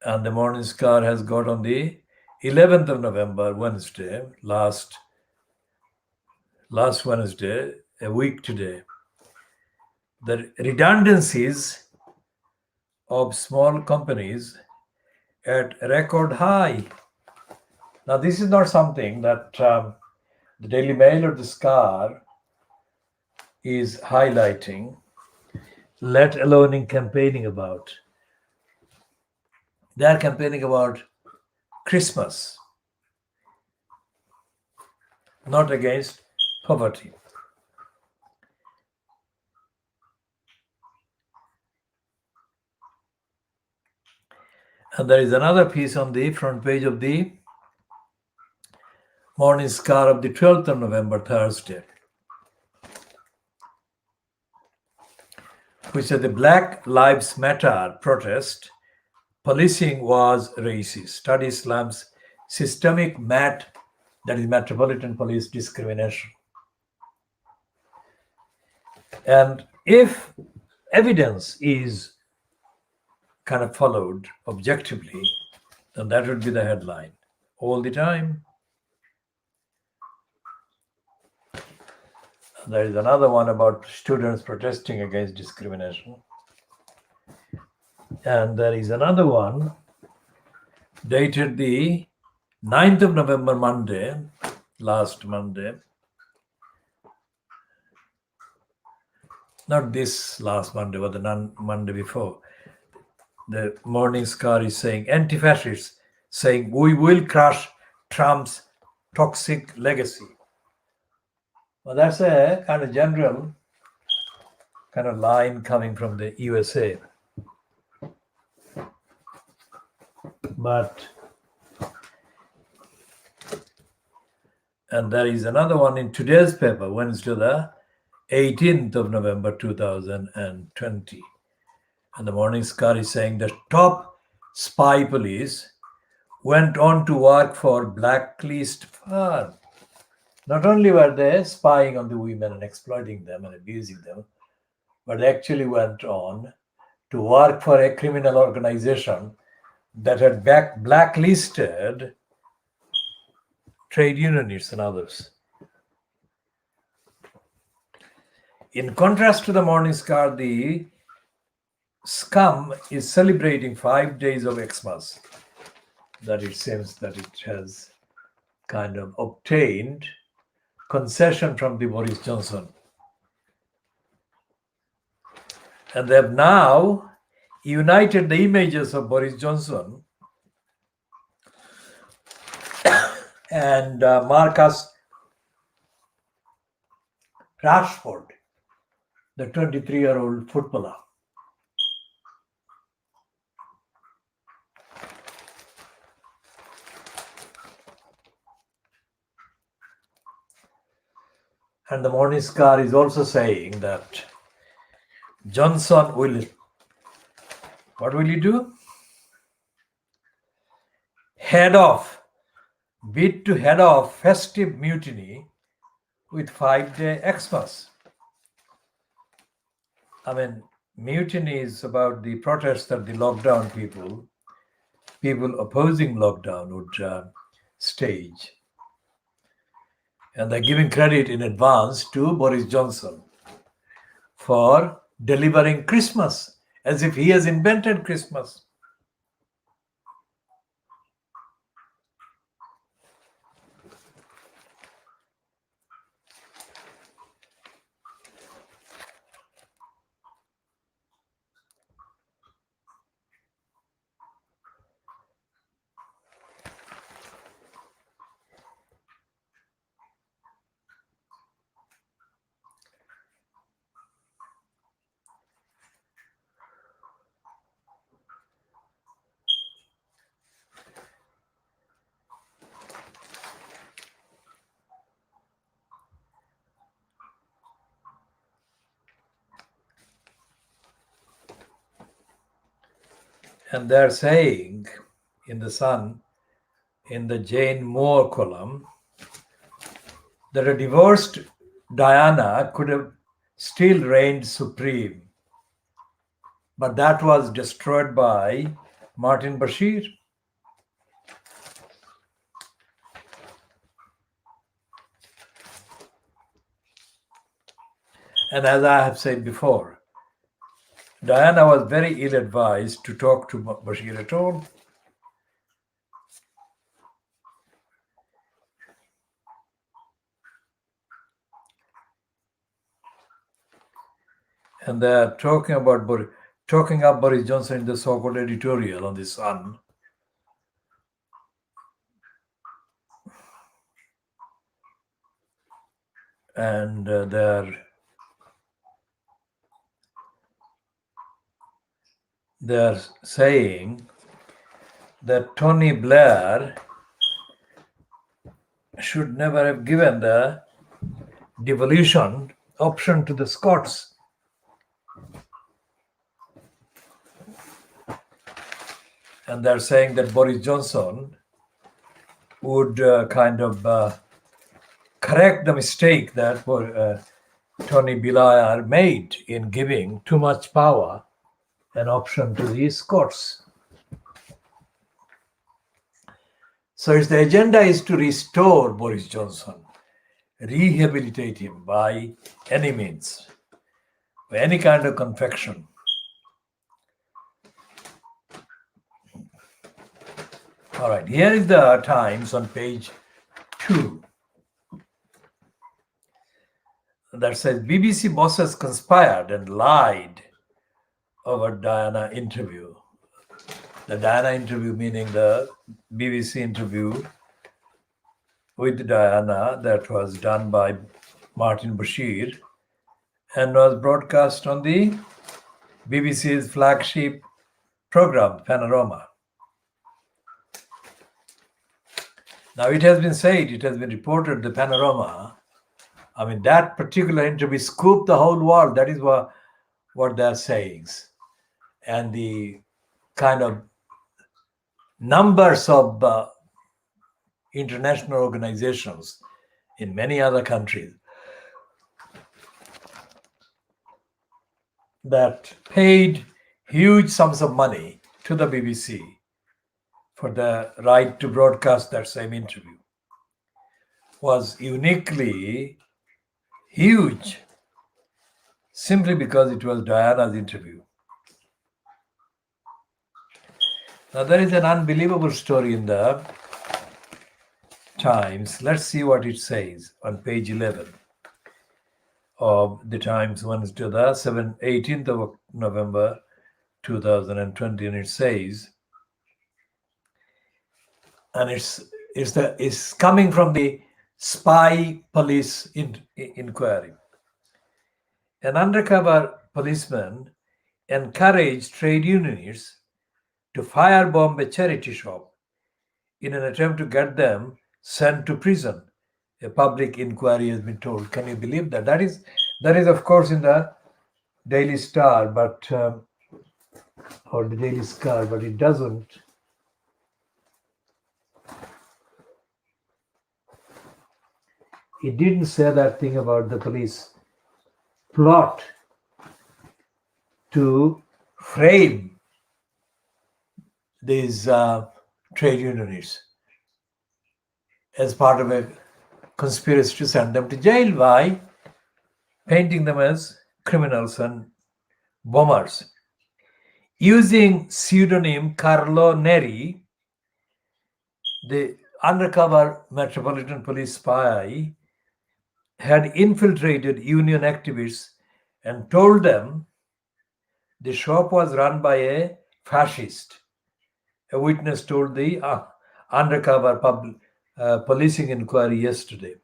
And the Morning Star has got on the 11th of November, Wednesday, last Wednesday, a week today, the redundancies of small companies at record high. Now, this is not something that the Daily Mail or the Star is highlighting, let alone in campaigning about. They are campaigning about Christmas, not against poverty. And there is another piece on the front page of the Morning Star of the 12th of November, Thursday, which said the Black Lives Matter protest, policing was racist. Study slams systemic that is Metropolitan Police discrimination. And if evidence is kind of followed objectively, then that would be the headline all the time. There is another one about students protesting against discrimination. And there is another one dated the 9th of November, Monday, last Monday. Not this last Monday, but the Monday before. The Morning Star is saying, anti-fascists saying, we will crush Trump's toxic legacy. Well, that's a kind of general kind of line coming from the USA. And there is another one in today's paper, Wednesday, the 18th of November, 2020. And the Morning Star is saying the top spy police went on to work for blacklist firm. Not only were they spying on the women and exploiting them and abusing them, but they actually went on to work for a criminal organization that had blacklisted trade unionists and others. In contrast to the Morning Star, the Scum is celebrating 5 days of Xmas, that it seems that it has kind of obtained concession from the Boris Johnson. And they have now united the images of Boris Johnson and Marcus Rashford, the 23-year-old footballer. And the Morning Star is also saying that Johnson will, what will he do? Bid to head off festive mutiny with 5-day Xmas. I mean, mutiny is about the protest that the lockdown people opposing lockdown would stage. And they're giving credit in advance to Boris Johnson for delivering Christmas, as if he has invented Christmas. And they're saying in the Sun, in the Jane Moore column, that a divorced Diana could have still reigned supreme. But that was destroyed by Martin Bashir. And as I have said before, Diana was very ill-advised to talk to Bashir at all. And they're talking up Boris Johnson in the so-called editorial on the Sun. And they're saying that Tony Blair should never have given the devolution option to the Scots. And they're saying that Boris Johnson would correct the mistake that Tony Blair made in giving too much power an option to the Scots. So the agenda is to restore Boris Johnson, rehabilitate him by any means, by any kind of confection. All right, here is the Times on page 2. That says BBC bosses conspired and lied over Diana interview. The Diana interview meaning the BBC interview with Diana that was done by Martin Bashir and was broadcast on the BBC's flagship program, Panorama. Now it has been reported, the Panorama, I mean, that particular interview scooped the whole world. That is what they're saying. And the kind of numbers of international organizations in many other countries that paid huge sums of money to the BBC for the right to broadcast that same interview. was uniquely huge simply because it was Diana's interview. Now, there is an unbelievable story in the Times. Let's see what it says on page 11 of the Times, Wednesday, the 18th of November 2020, and it says, and it's coming from the spy police inquiry. An undercover policeman encouraged trade unionists to firebomb a charity shop in an attempt to get them sent to prison. A public inquiry has been told. Can you believe that? That is, of course, in the Daily Star, but or the Daily Star, but it doesn't. It didn't say that thing about the police plot to frame these trade unionists as part of a conspiracy to send them to jail. Why? Painting them as criminals and bombers. Using pseudonym Carlo Neri, the undercover Metropolitan Police spy had infiltrated union activists and told them the shop was run by a fascist. A witness told the undercover policing inquiry yesterday.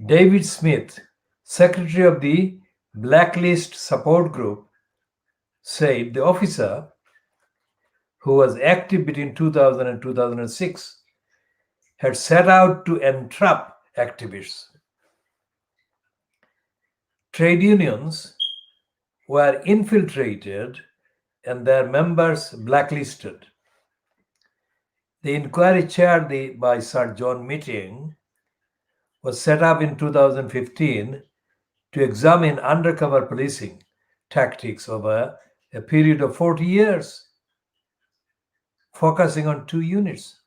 David Smith, secretary of the Blacklist Support Group, said the officer, who was active between 2000 and 2006, had set out to entrap activists. Trade unions were infiltrated and their members blacklisted. The inquiry chaired by Sir John Meeting was set up in 2015 to examine undercover policing tactics over a period of 40 years, focusing on two units.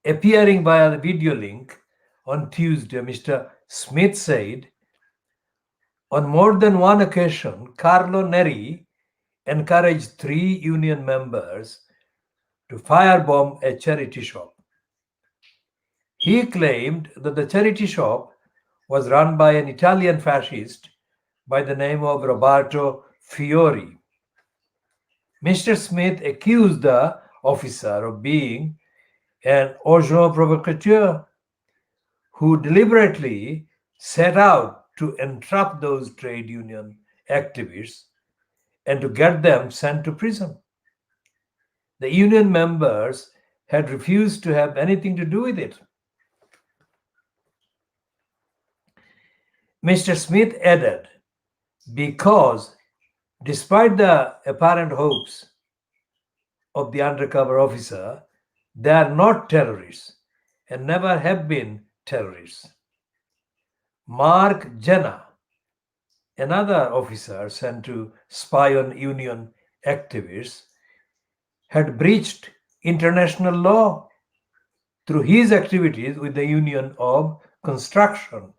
Appearing via the video link on Tuesday, Mr. Smith said, on more than one occasion, Carlo Neri encouraged 3 union members to firebomb a charity shop. He claimed that the charity shop was run by an Italian fascist by the name of Roberto Fiori. Mr. Smith accused the officer of being an agent provocateur who deliberately set out to entrap those trade union activists and to get them sent to prison. The union members had refused to have anything to do with it. Mr. Smith added, because despite the apparent hopes of the undercover officer, they are not terrorists and never have been terrorists. Mark Jenna, another officer sent to spy on union activists, had breached international law through his activities with the Union of Construction,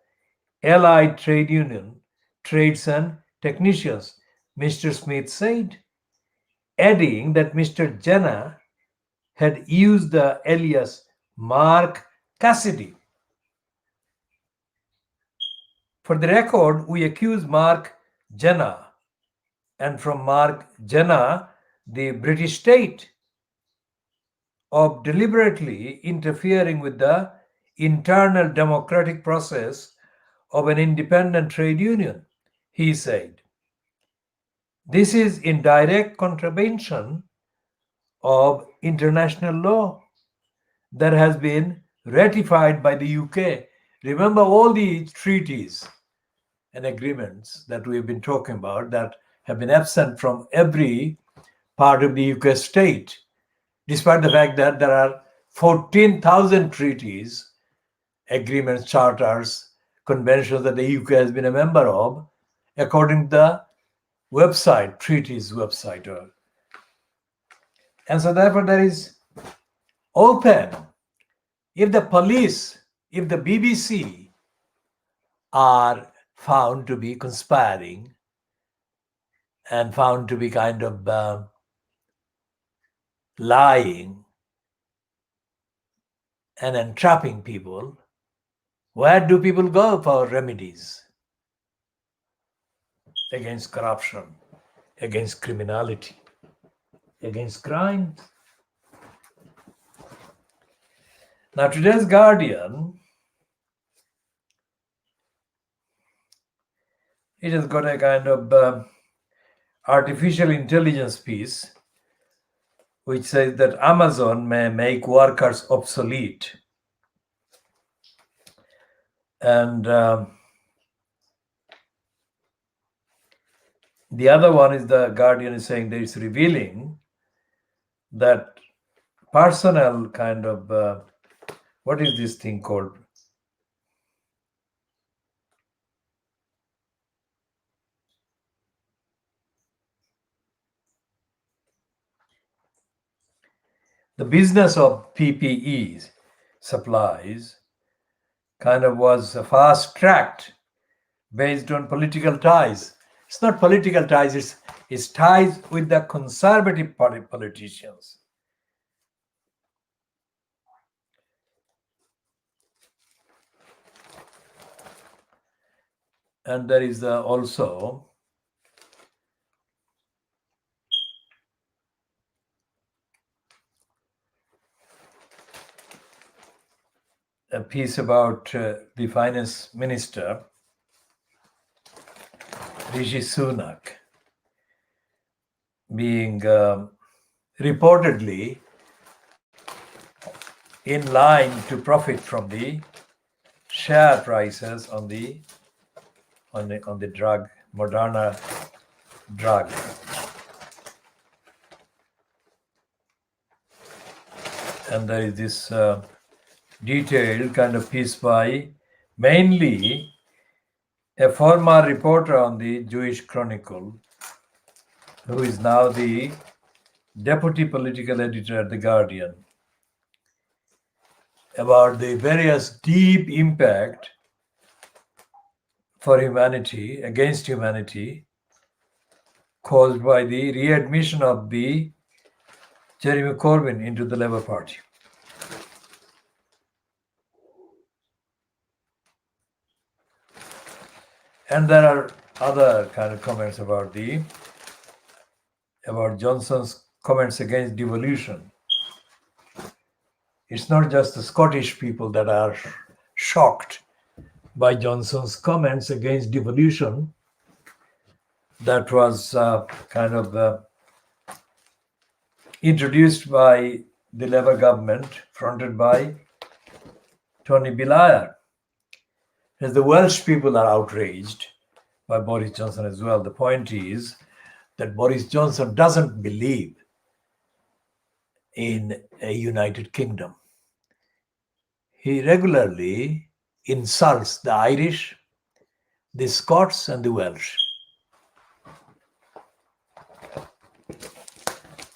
Allied Trade Union, Trades and Technicians, Mr. Smith said, adding that Mr. Jenna had used the alias Mark Cassidy. For the record, we accuse Mark Jenna, and from Mark Jenna, the British state, of deliberately interfering with the internal democratic process of an independent trade union, he said. This is in direct contravention of international law that has been ratified by the UK. Remember all the treaties and agreements that we've been talking about that have been absent from every part of the UK state, despite the fact that there are 14,000 treaties, agreements, charters, conventions that the UK has been a member of, according to the website, treaties website. And so therefore there is open. If the police if the BBC are found to be conspiring and found to be kind of lying and entrapping people, where do people go for remedies against corruption, against criminality, against crime? Now, today's Guardian, it has got a kind of artificial intelligence piece which says that Amazon may make workers obsolete. And the other one is the Guardian is saying that it's revealing that personnel kind of, what is this thing called? The business of PPEs supplies kind of was fast-tracked based on political ties. It's not political ties, it's ties with the conservative party politicians. And there is also a piece about the finance minister, Rishi Sunak, being reportedly in line to profit from the share prices on the drug, Moderna drug. And there is this detailed kind of piece by mainly a former reporter on the Jewish Chronicle, who is now the deputy political editor at The Guardian, about the various deep impact for humanity, against humanity, caused by the readmission of the Jeremy Corbyn into the Labour Party. And there are other kind of comments about Johnson's comments against devolution. It's not just the Scottish people that are shocked by Johnson's comments against devolution. That was kind of introduced by the Labour government, fronted by Tony Blair. As the Welsh people are outraged by Boris Johnson as well. The point is that Boris Johnson doesn't believe in a United Kingdom. He regularly insults the Irish, the Scots, and the Welsh.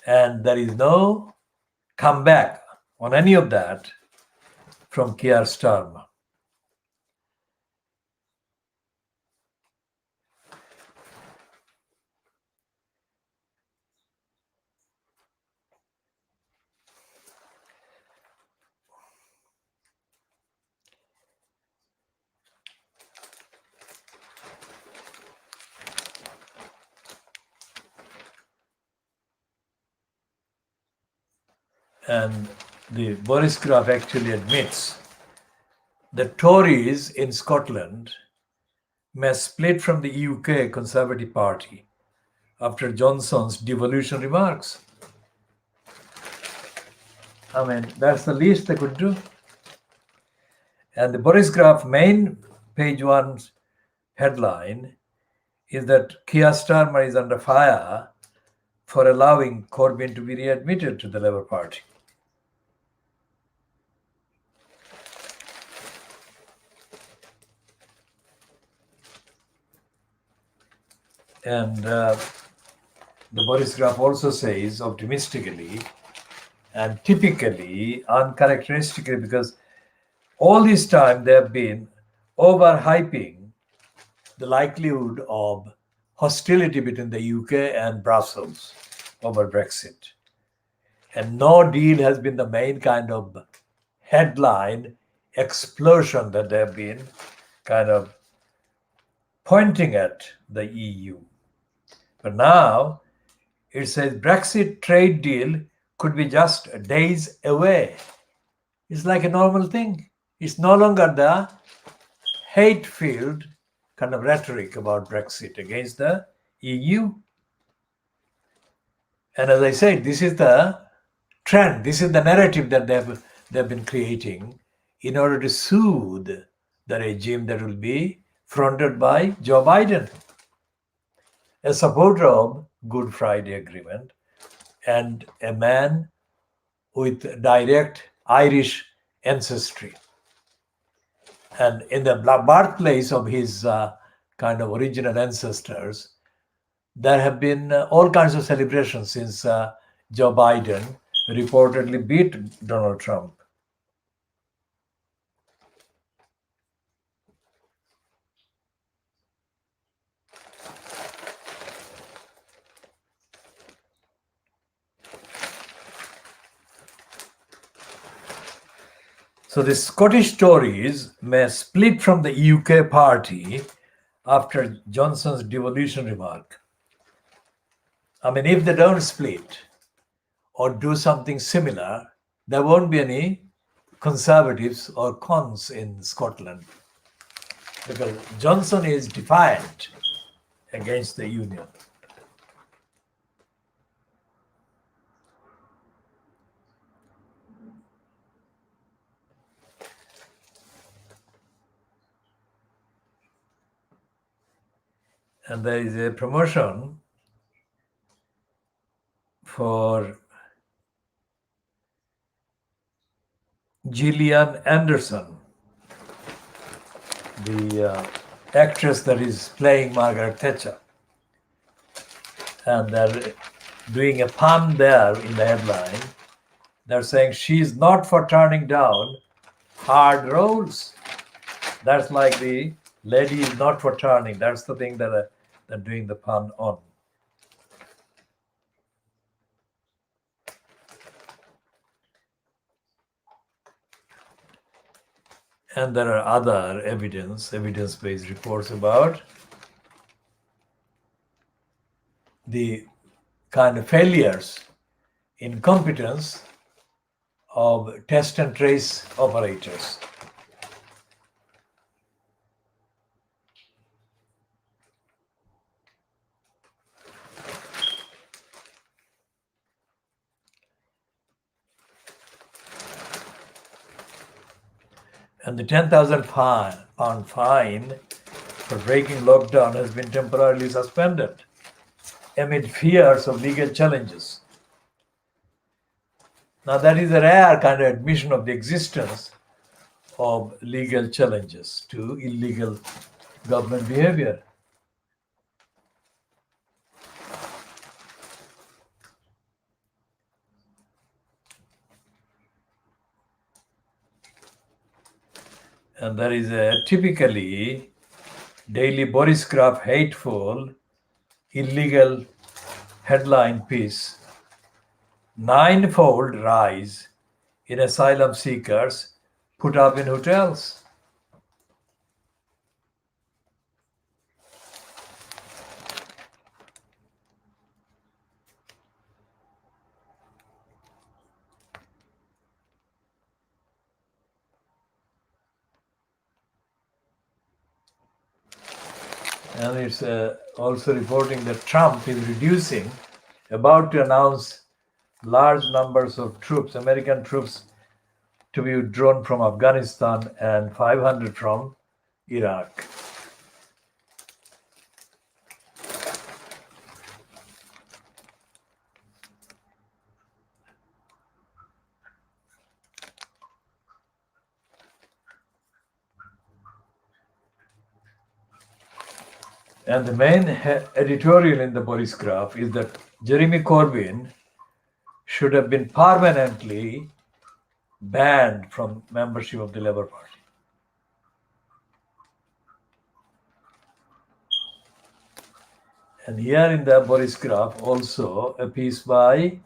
And there is no comeback on any of that from Keir Starmer. And the Boris Graf actually admits that Tories in Scotland may split from the UK Conservative Party after Johnson's devolution remarks. I mean, that's the least they could do. And the Boris Graf main page one headline is that Keir Starmer is under fire for allowing Corbyn to be readmitted to the Labour Party. And the Boris Graf also says optimistically and typically, uncharacteristically, because all this time they have been overhyping the likelihood of hostility between the UK and Brussels over Brexit. And no deal has been the main kind of headline explosion that they have been kind of pointing at the EU. But now it says Brexit trade deal could be just days away. It's like a normal thing. It's no longer the hate-filled kind of rhetoric about Brexit against the EU. And as I said, this is the trend, this is the narrative that they've been creating in order to soothe the regime that will be fronted by Joe Biden, a supporter of Good Friday Agreement and a man with direct Irish ancestry. And in the birthplace of his kind of original ancestors, there have been all kinds of celebrations since Joe Biden reportedly beat Donald Trump. So the Scottish Tories may split from the UK party after Johnson's devolution remark. I mean, if they don't split or do something similar, there won't be any Conservatives or cons in Scotland, because Johnson is defiant against the Union. And there is a promotion for Gillian Anderson, the actress that is playing Margaret Thatcher. And they're doing a pun there in the headline. They're saying she's not for turning down hard roles. That's like the lady is not for turning. That's the thing that they're doing the pun on. And there are other evidence-based reports about the kind of failures, incompetence of test and trace operators. And the £10,000 fine for breaking lockdown has been temporarily suspended amid fears of legal challenges. Now, that is a rare kind of admission of the existence of legal challenges to illegal government behavior. And there is a typically daily Boris Graf hateful, illegal headline piece: ninefold rise in asylum seekers put up in hotels. And it's also reporting that Trump is about to announce large numbers of troops, American troops, to be withdrawn from Afghanistan and 500 from Iraq. And the main editorial in the Boris Graph is that Jeremy Corbyn should have been permanently banned from membership of the Labour Party. And here in the Boris graph also a piece by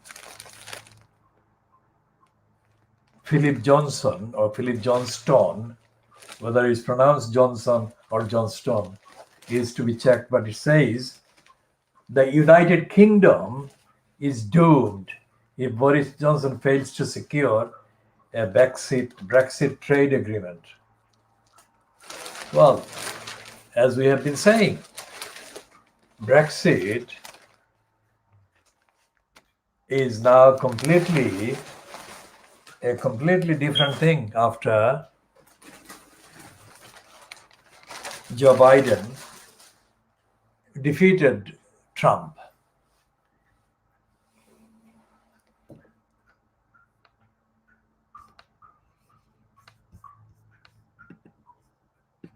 Philip Johnson or Philip Johnstone, whether it's pronounced Johnson or Johnston is to be checked, but it says the United Kingdom is doomed if Boris Johnson fails to secure a Brexit trade agreement. Well, as we have been saying, Brexit is now a completely different thing after Joe Biden defeated Trump.